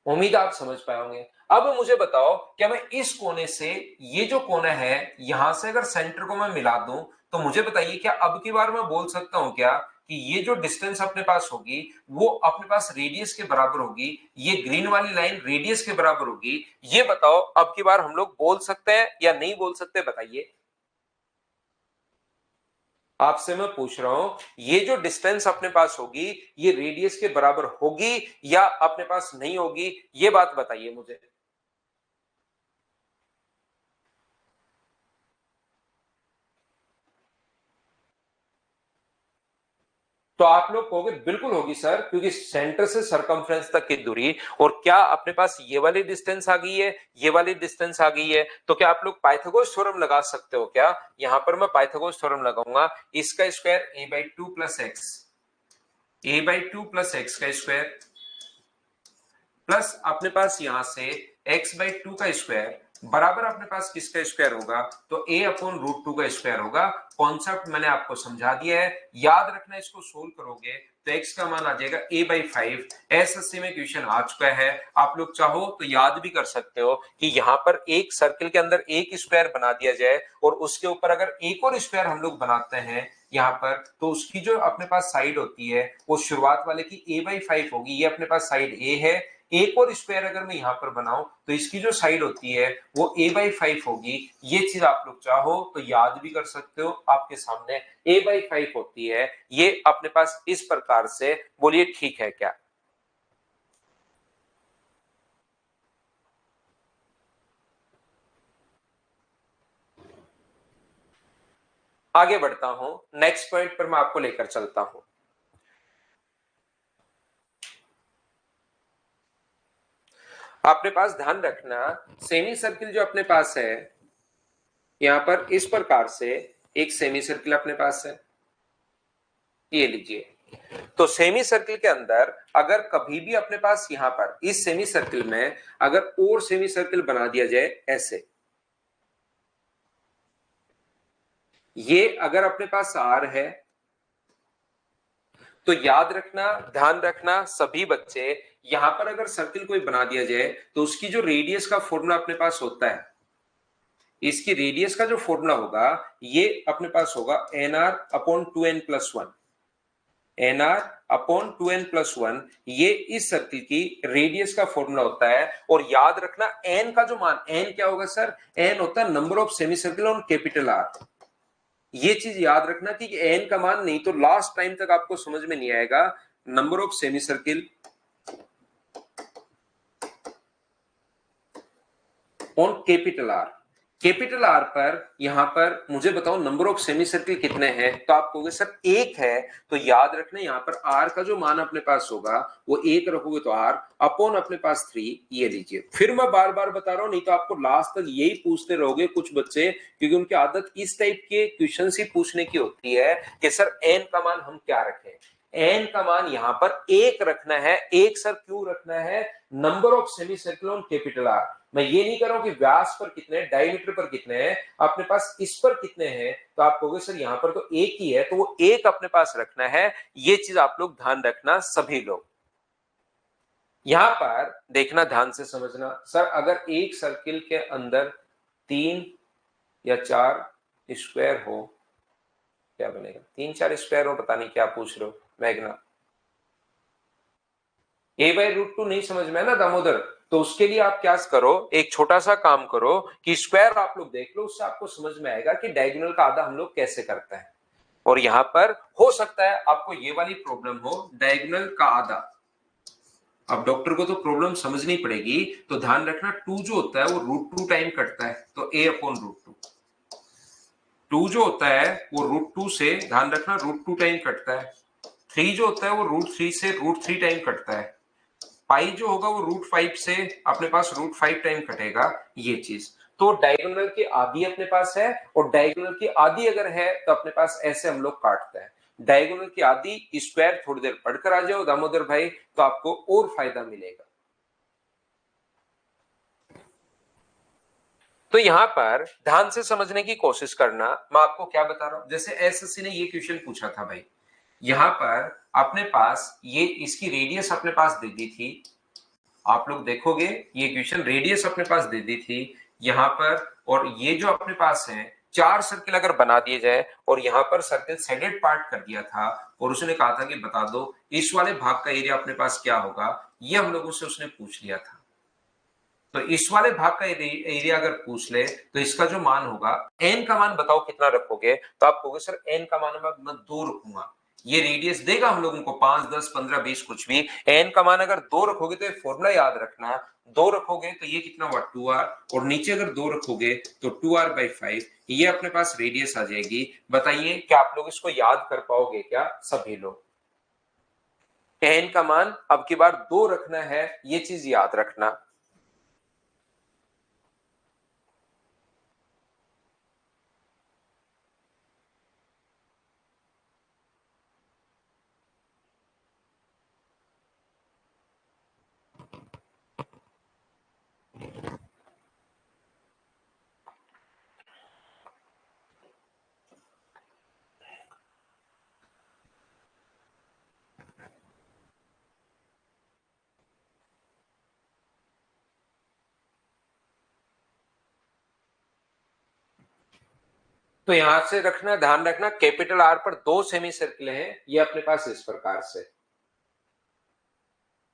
उम्मीद आप समझ पाए होंगे। अब मुझे बताओ क्या मैं इस कोने से, ये जो कोना है यहां से अगर सेंटर को मैं मिला दूं तो मुझे बताइए क्या अब की बार मैं बोल सकता हूं क्या कि ये जो डिस्टेंस अपने पास होगी वो अपने पास रेडियस के बराबर होगी, ये ग्रीन वाली लाइन रेडियस के बराबर होगी? ये बताओ अब की बार हम लोग बोल सकते हैं या नहीं बोल सकते? बताइए। आपसे मैं पूछ रहा हूं ये जो डिस्टेंस अपने पास होगी ये रेडियस के बराबर होगी या अपने पास नहीं होगी? ये बात बताइए मुझे। तो आप लोग कहोगे बिल्कुल होगी सर, क्योंकि सेंटर से सरकमफ्रेंस तक की दूरी, और क्या अपने पास ये वाली डिस्टेंस आ गई है, ये वाली डिस्टेंस आ गई है, तो क्या आप लोग पाइथागोरस थ्योरम लगा सकते हो क्या? यहां पर मैं पाइथागोरस थ्योरम लगाऊंगा, इसका square a/2 plus x, a/2 plus x का स्क्वायर प्लस अपने पास यहां से x/2 का स्क्वायर बराबर अपने पास किसका स्क्वायर होगा? तो a/√2 का स्क्वायर होगा। कॉन्सेप्ट मैंने आपको समझा दिया है, याद रखना, इसको सोल्व करोगे तो x का मान आ जाएगा a/5। एसएससी में क्वेश्चन आ चुका है, आप लोग चाहो तो याद भी कर सकते हो कि यहाँ पर एक सर्किल के अंदर एक स्क्वायर बना दिया जाए और उसके ऊपर अगर एक और स्क्वायर हम लोग बनाते हैं यहाँ पर, तो उसकी जो अपने पास साइड होती है वो शुरुआत वाले की a/5 होगी, ये अपने पास साइड a है। एक और स्क्वायर अगर मैं यहां पर बनाऊं तो इसकी जो साइड होती है वो a/5 होगी। ये चीज आप लोग चाहो तो याद भी कर सकते हो, आपके सामने a/5 होती है ये अपने पास इस प्रकार से। बोलिए ठीक है क्या? आगे बढ़ता हूं, नेक्स्ट पॉइंट पर मैं आपको लेकर चलता हूं। अपने पास ध्यान रखना, सेमी सर्किल जो अपने पास है यहां पर इस प्रकार से एक सेमी सर्किल अपने पास है, ये लीजिए। तो सेमी सर्किल के अंदर अगर कभी भी अपने पास यहां पर इस सेमी सर्किल में अगर और सेमी सर्किल बना दिया जाए ऐसे, ये अगर अपने पास आर है तो याद रखना, ध्यान रखना सभी बच्चे, यहां पर अगर सर्किल कोई बना दिया जाए तो उसकी जो रेडियस का फॉर्मूला अपने पास होता है, इसकी रेडियस का जो फॉर्मूला होगा ये अपने पास होगा N R upon 2n+1, N R upon 2n+1, ये इस सर्किल की रेडियस का फॉर्मूला होता है। और याद रखना एन का जो मान, एन क्या होगा सर, एन होता है number of semi circle on capital R. ये चीज याद रखना कि एन का मान, नहीं तो लास्ट टाइम तक आपको समझ में नहीं आएगा। Number of semi circle on capital R, capital R पर यहां पर मुझे बताओ नंबर ऑफ सेमी सर्किल कितने हैं, तो आप कहोगे सर एक है। तो याद रखना यहां पर आर का जो मान अपने पास होगा वो एक रखोगे तो आर अपॉन अपने पास 3, ये लीजिए। फिर मैं बार बार बता रहा हूं, नहीं तो आपको लास्ट तक यही पूछते रहोगे कुछ बच्चे, क्योंकि उनकी आदत इस टाइप के क्वेश्चन ही पूछने की होती है कि सर एन का मान हम क्या रखें। एन का मान यहां पर एक रखना है। एक सर क्यों रखना है, number of semi circle on capital R. मैं ये नहीं कर रहा हूं कि व्यास पर कितने, डायमीटर पर कितने हैं, अपने पास इस पर कितने हैं। तो आप कहोगे सर यहां पर तो एक ही है, तो वो एक अपने पास रखना है। ये चीज आप लोग ध्यान रखना सभी लोग। यहां पर देखना, ध्यान से समझना, सर अगर एक सर्किल के अंदर 3 या 4 स्क्वायर हो, क्या बनेगा, 3-4 स्क्वायर हो, पता नहीं क्या पूछ रहे हो मैग्ना। a/√2 नहीं समझ में है ना दामोदर, तो उसके लिए आप क्या करो, एक छोटा सा काम करो कि स्क्वायर आप लोग देख लो, उससे आपको समझ में आएगा कि डायगोनल का आधा हम लोग कैसे करते हैं। और यहां पर हो सकता है आपको ये वाली प्रॉब्लम हो, डायगोनल का आधा। अब डॉक्टर को तो प्रॉब्लम समझनी पड़ेगी, तो ध्यान रखना 2 जो होता है वो √2 टाइम कटता है, तो a/√2। 2 जो होता है वो √2 से, ध्यान रखना √2 टाइम कटता है। 3 जो होता है वो √3 से √3 टाइम कटता है। पाई जो होगा वो √5 से अपने पास √5 टाइम कटेगा, ये चीज। तो डायगोनल की आधी अपने पास है, और डायगोनल की आधी अगर है तो अपने पास ऐसे हम लोग काटते हैं। डायगोनल की आधी स्क्वायर थोड़ी देर पढ़कर आ जाओ दामोदर भाई, तो आपको और फायदा मिलेगा। तो यहां पर ध्यान से समझने की कोशिश करना, मैं आपको क्या बता रहा हूं। जैसे एसएससी ने ये क्वेश्चन पूछा था भाई, यहां पर अपने पास ये इसकी रेडियस अपने पास दे दी थी, आप लोग देखोगे ये क्वेश्चन रेडियस अपने पास दे दी थी यहां पर, और ये जो अपने पास है 4 सर्किल अगर बना दिए जाए और यहां पर सर्किल सेडेड पार्ट कर दिया था, और उसने कहा था कि बता दो इस वाले भाग का एरिया अपने पास क्या होगा, ये हम लोगों से उसने पूछ लिया था। तो इस वाले भाग का एरिया अगर पूछ ले तो इसका जो मान होगा, एन का मान बताओ कितना रखोगे, तो आप कहोगे सर एन का मान मैं 2 रखूंगा। ये रेडियस देगा हम लोगों को 5, 10, 15, 20 कुछ भी। एन का मान अगर 2 रखोगे तो फॉर्मूला याद रखना, 2 रखोगे तो ये कितना हुआ 2r, और नीचे अगर 2 रखोगे तो 2r/5, ये अपने पास रेडियस आ जाएगी। बताइए क्या आप लोग इसको याद कर पाओगे क्या सभी लोग। एन का मान अब की बार 2 रखना है, ये चीज याद रखना। तो यहां से रखना, ध्यान रखना कैपिटल आर पर 2 सेमी सर्किल हैं, ये अपने पास इस प्रकार से।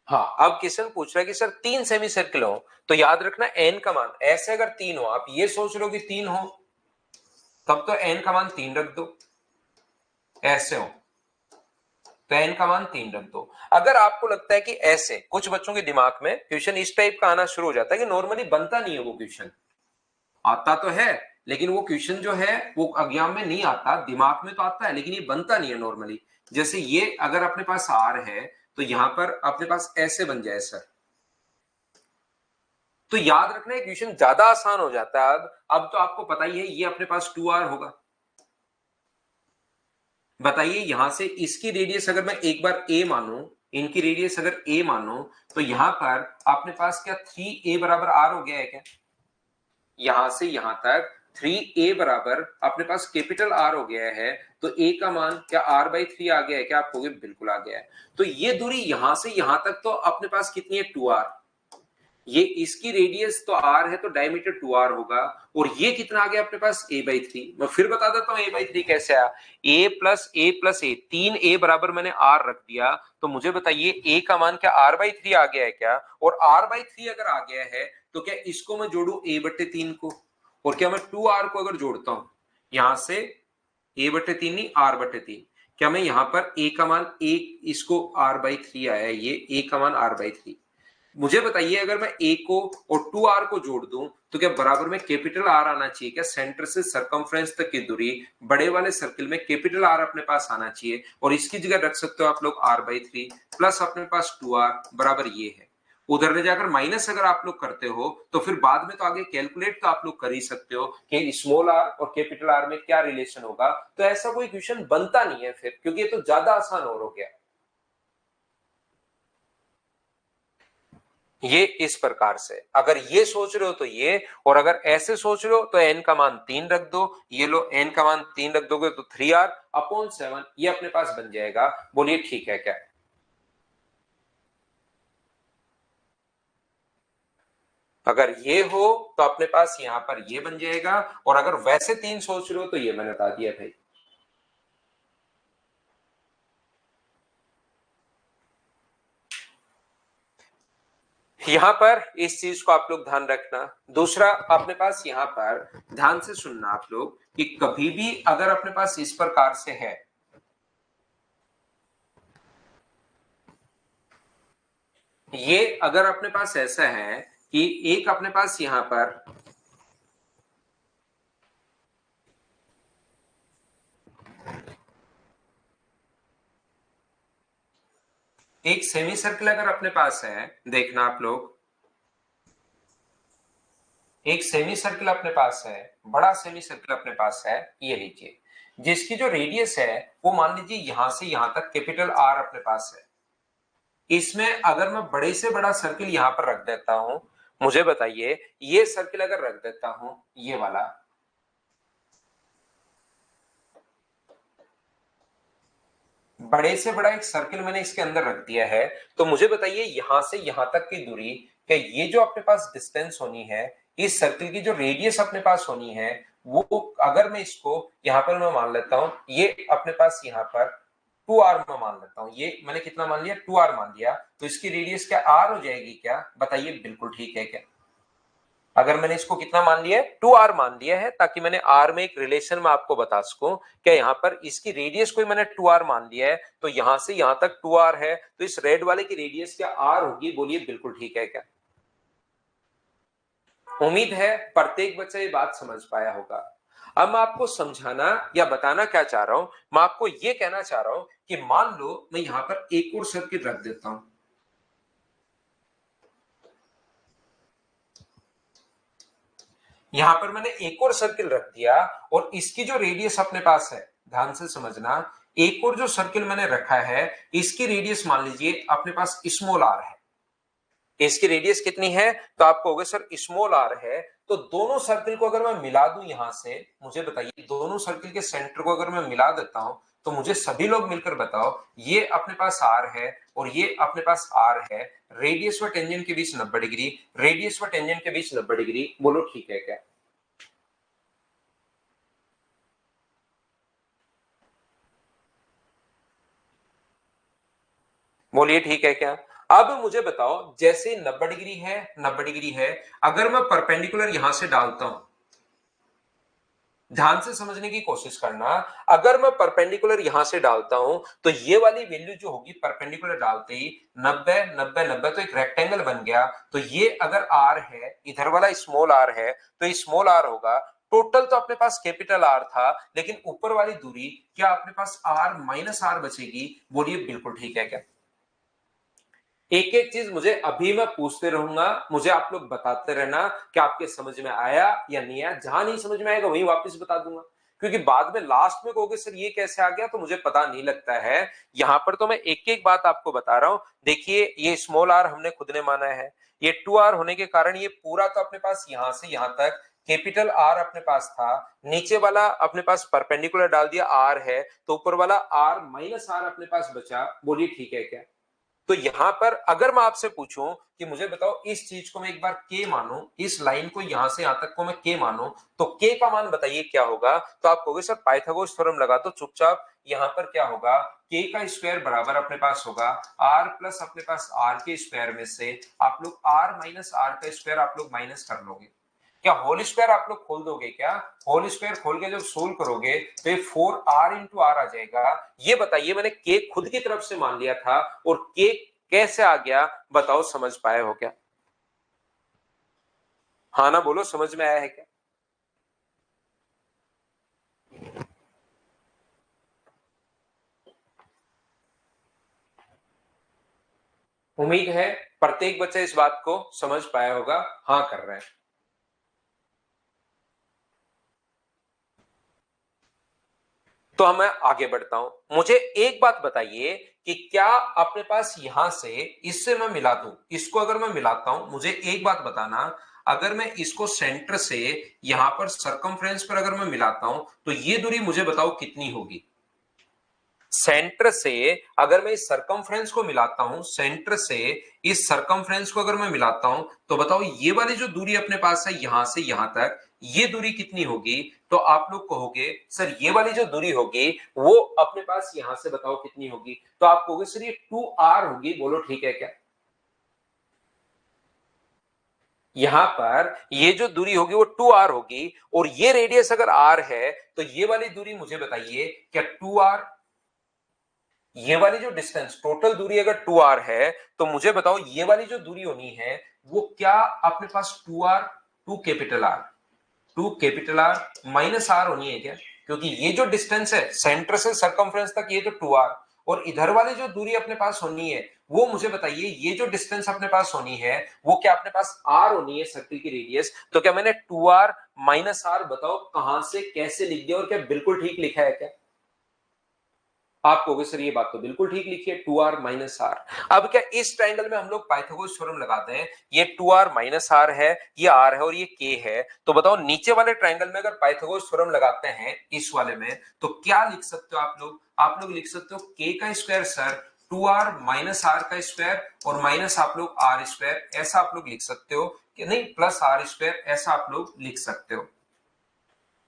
हाँ, अब क्वेश्चन पूछ रहा है कि सर 3 सेमी सर्किल हो, तो याद रखना एन का मान ऐसे अगर 3 हो, आप ये सोच लो कि 3 हो, तब तो एन का मान 3 रख दो। ऐसे हो तो एन का मान 3 रख दो। अगर आपको लगता है कि ऐसे, कुछ बच्चों के दिमाग में क्वेश्चन इस टाइप का आना शुरू हो जाता है कि नॉर्मली बनता नहीं है वो क्वेश्चन, आता तो है लेकिन वो क्वेश्चन जो है वो एग्जाम में नहीं आता, दिमाग में तो आता है लेकिन ये बनता नहीं है नॉर्मली। जैसे ये अगर अपने पास आर है तो यहां पर अपने पास ऐसे बन जाए सर, तो याद रखना है क्वेश्चन ज्यादा आसान हो जाता है। अब तो आपको पता ही है ये अपने पास 2r होगा। बताइए यहां से इसकी रेडियस अगर मैं एक बार a मानूं, इनकी रेडियस अगर a मानूं, तो यहां पर अपने पास क्या 3a बराबर r हो गया है क्या? यहां से यहां तक 3a बराबर अपने पास कैपिटल R हो गया है, तो a का मान क्या r/3 आ गया है क्या? आप कहोगे बिल्कुल आ गया है। तो ये दूरी यहां से यहां तक तो अपने पास कितनी है 2r, ये इसकी रेडियस तो r है तो डायमीटर 2r होगा, और ये कितना आ गया अपने पास a/3। मैं फिर बता देता हूं a/3 कैसे आया। a+a+a 3a बराबर मैंने r रख दिया, तो मुझे बताइए a का मान क्या r/3 आ गया है क्या? और r/3 अगर आ गया है तो क्या इसको मैं जोड़ू a/3 को, और क्या मैं 2r को अगर जोड़ता हूं यहां से a/3 नहीं r/3, क्या मैं यहां पर a का मान इसको r/3 आया, ये a का मान r/3। मुझे बताइए अगर मैं a को और 2r को जोड़ दूं तो क्या बराबर में कैपिटल R आना चाहिए क्या? सेंटर से सरकमफ्रेंस तक की दूरी बड़े वाले सर्किल में कैपिटल R अपने पास आना चाहिए, और इसकी जगह रख सकते हो आप लोग r/3 प्लस अपने पास 2r बराबर ये है। उधर ले जाकर माइनस अगर आप लोग करते हो तो फिर बाद में तो आगे कैलकुलेट तो आप लोग कर ही सकते हो कि स्मॉल r और कैपिटल R में क्या रिलेशन होगा। तो ऐसा कोई क्वेश्चन बनता नहीं है फिर, क्योंकि ये तो ज्यादा आसान और हो गया। ये इस प्रकार से अगर ये सोच रहे हो तो ये, और अगर ऐसे सोच रहे हो तो n का मान 3 रख दो। ये लो n का मान 3 रख दोगे तो 3r/7 ये अपने पास बन जाएगा। बोलिए ठीक है क्या? अगर ये हो तो अपने पास यहां पर ये बन जाएगा, और अगर वैसे 3 सोच रहे हो तो ये मैंने बता दिया भाई। यहां पर इस चीज को आप लोग ध्यान रखना। दूसरा अपने पास यहां पर ध्यान से सुनना आप लोग कि कभी भी अगर अपने पास इस प्रकार से है, ये अगर अपने पास ऐसा है कि एक अपने पास यहां पर एक सेमी सर्कल अगर अपने पास है, देखना आप लोग, एक सेमी सर्कल अपने पास है, बड़ा सेमी सर्कल अपने पास है, ये लीजिए, जिसकी जो रेडियस है वो मान लीजिए यहां से यहां तक कैपिटल R अपने पास है। इसमें अगर मैं बड़े से बड़ा सर्किल यहां पर रख देता हूं, मुझे बताइए ये सर्किल अगर रख देता हूं ये वाला, बड़े से बड़ा एक सर्किल मैंने इसके अंदर रख दिया है, तो मुझे बताइए यहां से यहां तक की दूरी, क्या ये जो अपने पास डिस्टेंस होनी है, इस सर्किल की जो रेडियस अपने पास होनी है, वो अगर मैं इसको यहां पर मैं मान लेता हूं, ये अपने पास यहां पर 2r में मान लेता हूं, ये मैंने कितना मान लिया 2r मान लिया, तो इसकी रेडियस क्या r हो जाएगी क्या? बताइए बिल्कुल ठीक है क्या? अगर मैंने इसको कितना मान लिया है 2r मान लिया है, ताकि मैंने r में एक रिलेशन में आपको बता सकूं, क्या यहां पर इसकी रेडियस को मैंने 2r मान लिया है, तो यहां से यहां तक 2r है, तो इस रेड वाले की रेडियस क्या r होगी? बोलिए बिल्कुल ठीक है क्या? उम्मीद है प्रत्येक बच्चा ये बात समझ पाया होगा। अब मैं आपको समझाना या बताना क्या चाह रहा हूं, मैं आपको ये कहना चाह रहा हूं कि मान लो मैं यहां पर एक और सर्किट रख देता हूं, यहां पर मैंने एक और सर्किल रख दिया, और इसकी जो रेडियस अपने पास है, ध्यान से समझना, एक और जो सर्किल मैंने रखा है इसकी रेडियस मान लीजिए अपने पास स्मॉल r है। इसकी रेडियस कितनी है? तो आपको होगा सर स्मॉल r है, तो दोनों सर्किल को अगर मैं मिला दूं यहां से, मुझे बताइए दोनों सर्किल के सेंटर को अगर मैं मिला देता हूं, तो मुझे सभी लोग मिलकर बताओ, ये अपने पास r है और ये अपने पास r है, रेडियस व टेंजेंट के बीच 90 डिग्री, रेडियस व टेंजेंट के बीच 90 डिग्री, बोलो ठीक है क्या? बोलिए ठीक है क्या? अब मुझे बताओ जैसे 90 डिग्री है, 90 डिग्री है, अगर मैं परपेंडिकुलर यहां से डालता हूं, ध्यान से समझने की कोशिश करना, अगर मैं परपेंडिकुलर यहां से डालता हूं तो ये वाली वैल्यू जो होगी परपेंडिकुलर डालते ही 90 90 90, तो एक रेक्टेंगल बन गया। तो ये अगर r है, इधर वाला स्मॉल r है, तो स्मॉल r होगा टोटल तो अपने पास कैपिटल आर था, लेकिन ऊपर वाली दूरी क्या अपने पास आर माइनस आर बचेगी? बोलिए बिल्कुल ठीक है क्या? एक एक चीज मुझे अभी मैं पूछते रहूंगा, मुझे आप लोग बताते रहना कि आपके समझ में आया या नहीं आया। जहां नहीं समझ में आएगा वहीं वापस बता दूंगा, क्योंकि बाद में लास्ट में कहोगे सर ये कैसे आ गया, तो मुझे पता नहीं लगता है। यहां पर तो मैं एक एक बात आपको बता रहा हूं। देखिए ये स्मॉल आर हमने खुद ने माना है, ये 2r होने के कारण ये पूरा तो अपने पास यहां से यहां तक कैपिटल आर अपने पास था, नीचे वाला अपने पास परपेंडिकुलर डाल दिया आर है, तो ऊपर वाला आर माइनस आर अपने पास बचा। बोलिए ठीक है क्या? तो यहां पर अगर मैं आपसे पूछूं कि मुझे बताओ इस चीज को मैं एक बार के मानूं, इस लाइन को यहां से यहां तक को मैं के मानूं, तो के का मान बताइए क्या होगा? तो आप कहोगे सर पाइथागोरस थ्योरम लगा दो चुपचाप। यहां पर क्या होगा? के का स्क्वायर बराबर अपने पास होगा आर प्लस अपने पास आर के स्क्वायर में से आप लोग आर माइनस आर का स्क्वायर आप लोग माइनस कर लोगे। क्या होल स्क्वायर आप लोग खोल दोगे क्या? होल स्क्वायर खोल के जब सोल्व करोगे तो ये 4r इंटू आर आ जाएगा। ये बताइए मैंने के खुद की तरफ से मान लिया था और के कैसे आ गया? बताओ समझ पाए हो क्या? हाँ ना बोलो, समझ में आया है क्या? उम्मीद है प्रत्येक बच्चा इस बात को समझ पाया होगा, हाँ कर रहे हैं। तो मैं आगे बढ़ता हूं। मुझे एक बात बताइए कि क्या अपने पास यहां से इससे मैं मिला दूं, इसको अगर मैं मिलाता हूं, मुझे एक बात बताना, अगर मैं इसको सेंटर से यहां पर सरकमफ्रेंस पर अगर मैं मिलाता हूं तो ये दूरी मुझे बताओ कितनी होगी? सेंटर से अगर मैं इस सरकमफ्रेंस को मिलाता हूं, सेंटर से इस सरकमफ्रेंस को अगर मैं मिलाता हूं, तो बताओ ये वाली जो दूरी अपने पास है यहां से यहां तक, ये दूरी कितनी होगी? तो आप लोग कहोगे सर ये वाली जो दूरी होगी वो अपने पास यहां से बताओ कितनी होगी? तो आप कहोगे सर ये 2r होगी। बोलो ठीक है क्या? यहां पर ये जो दूरी होगी वो 2r होगी, और ये रेडियस अगर r है तो ये वाली दूरी मुझे बताइए क्या 2r? ये वाली जो डिस्टेंस टोटल दूरी अगर 2r है तो मुझे बताओ ये वाली जो दूरी होनी है वो क्या अपने पास 2r, 2 capital R minus r होनी है क्या? क्योंकि ये जो डिस्टेंस है सेंटर से सरकमफ्रेंस तक ये तो 2r, और इधर वाली जो दूरी अपने पास होनी है वो मुझे बताइए ये जो डिस्टेंस अपने पास होनी है वो क्या अपने पास r होनी है, सर्किल की रेडियस। तो क्या मैंने 2r माइनस r बताओ कहां से कैसे लिख दिया, और क्या बिल्कुल ठीक लिखा है क्या? आप कहोगे सर ये बात तो बिल्कुल ठीक लिखी है, 2r माइनस आर। अब क्या इस ट्रायंगल में हम लोग पाइथागोरस थ्योरम लगाते हैं, ये 2r माइनस आर है, ये r है और ये k है, तो बताओ नीचे वाले ट्रायंगल में अगर पाइथागोरस थ्योरम लगाते हैं इस वाले में तो क्या लिख सकते हो आप लोग? आप लोग लिख सकते हो k का स्क्वायर सर 2r माइनस आर का स्क्वायर और माइनस आप लोग r स्क्वायर, ऐसा आप लोग लिख सकते हो कि नहीं, प्लस r स्क्वायर, ऐसा आप लोग लिख सकते हो।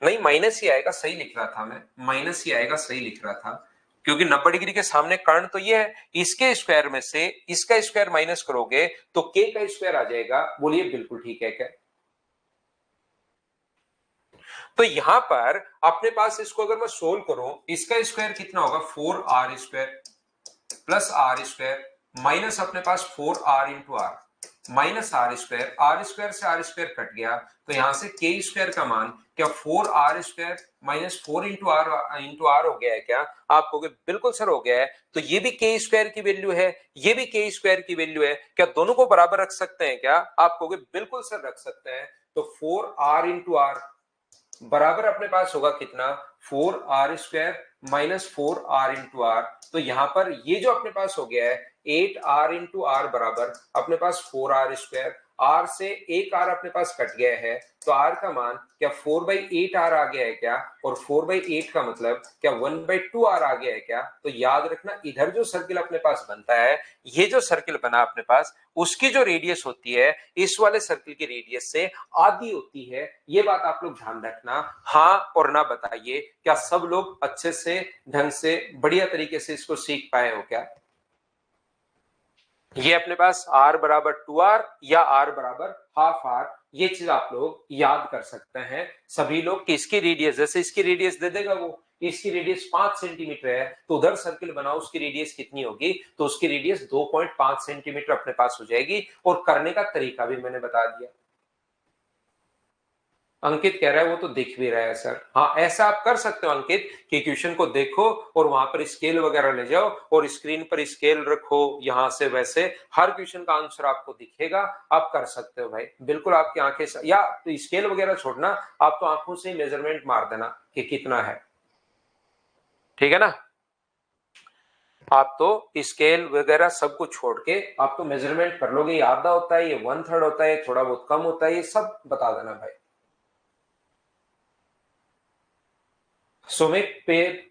नहीं माइनस ही आएगा, सही लिख रहा था मैं, माइनस ही आएगा, सही लिख रहा था, क्योंकि 90 डिग्री के सामने कर्ण तो ये है, इसके स्क्वायर में से इसका स्क्वायर माइनस करोगे तो के का स्क्वायर आ जाएगा। बोलिए बिल्कुल ठीक है क्या? तो यहां पर अपने पास इसको अगर मैं सोल्व करूं, इसका स्क्वायर कितना होगा? 4r square plus R square minus अपने पास 4r into R minus R square से आर स्क्वायर कट गया, तो यहां से के स्क्वायर का मान क्या 4r square minus 4 into are हो गया है क्या? आप कहोगे बिल्कुल सर हो गया है। तो ये भी के स्क्वायर की वैल्यू है, ये भी के स्क्वायर की वैल्यू है, क्या दोनों को बराबर रख सकते हैं क्या? आप कहोगे बिल्कुल सर रख सकते हैं। तो 4r इंटू आर बराबर अपने पास होगा कितना? 4r square minus 4r into are. तो यहां पर ये जो अपने पास हो गया है 8r इंटू आर बराबर अपने पास 4r स्क्वायर, r से एक r अपने पास कट गया है, तो r का मान क्या 4/8r आ गया है क्या? और 4/8 का मतलब क्या 1/2r आ गया है क्या? तो याद रखना इधर जो सर्किल अपने पास बनता है, ये जो सर्किल बना अपने पास, उसकी जो रेडियस होती है इस वाले सर्किल की रेडियस से आधी होती है। ये बात आप लोग ध्यान रखना, हाँ और ना बताइए क्या सब लोग अच्छे से ढंग से बढ़िया तरीके से इसको सीख पाए हो क्या? ये अपने पास r बराबर 2r या r बराबर हाफ r, ये चीज आप लोग याद कर सकते हैं सभी लोग कि इसकी रेडियस, जैसे इसकी रेडियस दे देगा वो, इसकी रेडियस 5 सेंटीमीटर है, तो उधर सर्किल बनाओ उसकी रेडियस कितनी होगी? तो उसकी रेडियस 2.5 सेंटीमीटर अपने पास हो जाएगी, और करने का तरीका भी मैंने बता दिया। अंकित कह रहा है वो तो दिख भी रहा है सर। हाँ, ऐसा आप कर सकते हो अंकित कि क्वेश्चन को देखो और वहां पर स्केल वगैरह ले जाओ और स्क्रीन पर स्केल रखो, यहां से वैसे हर क्वेश्चन का आंसर आपको दिखेगा। आप कर सकते हो भाई, बिल्कुल आपकी आंखें या तो स्केल वगैरह छोड़ना, आप तो आंखों से मेजरमेंट मार देना कि कितना है, ठीक है ना। आप तो स्केल वगैरह सब कुछ छोड़ के आप तो मेजरमेंट कर लोगे, ये आधा होता है, ये 1/3 होता है, थोड़ा बहुत कम होता है, ये सब बता देना भाई। सुमित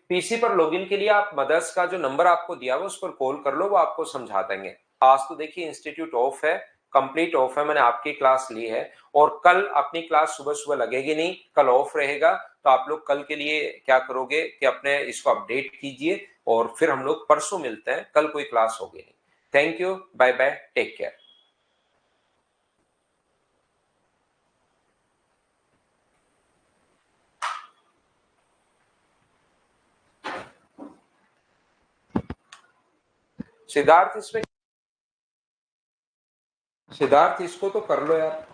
पीसी पर लॉगिन के लिए आप मदर्स का जो नंबर आपको दिया हुआ उस पर कॉल कर लो, वो आपको समझा देंगे। आज तो देखिए इंस्टीट्यूट ऑफ है, कंप्लीट ऑफ है, मैंने आपकी क्लास ली है और कल अपनी क्लास सुबह सुबह लगेगी नहीं, कल ऑफ रहेगा। तो आप लोग कल के लिए क्या करोगे कि अपने इसको अपडेट कीजिए और फिर हम लोग परसों मिलते हैं, कल कोई क्लास होगी नहीं। Thank you, bye bye, take care. Siddharth इसमें, सिद्धार्थ इसको तो कर लो यार।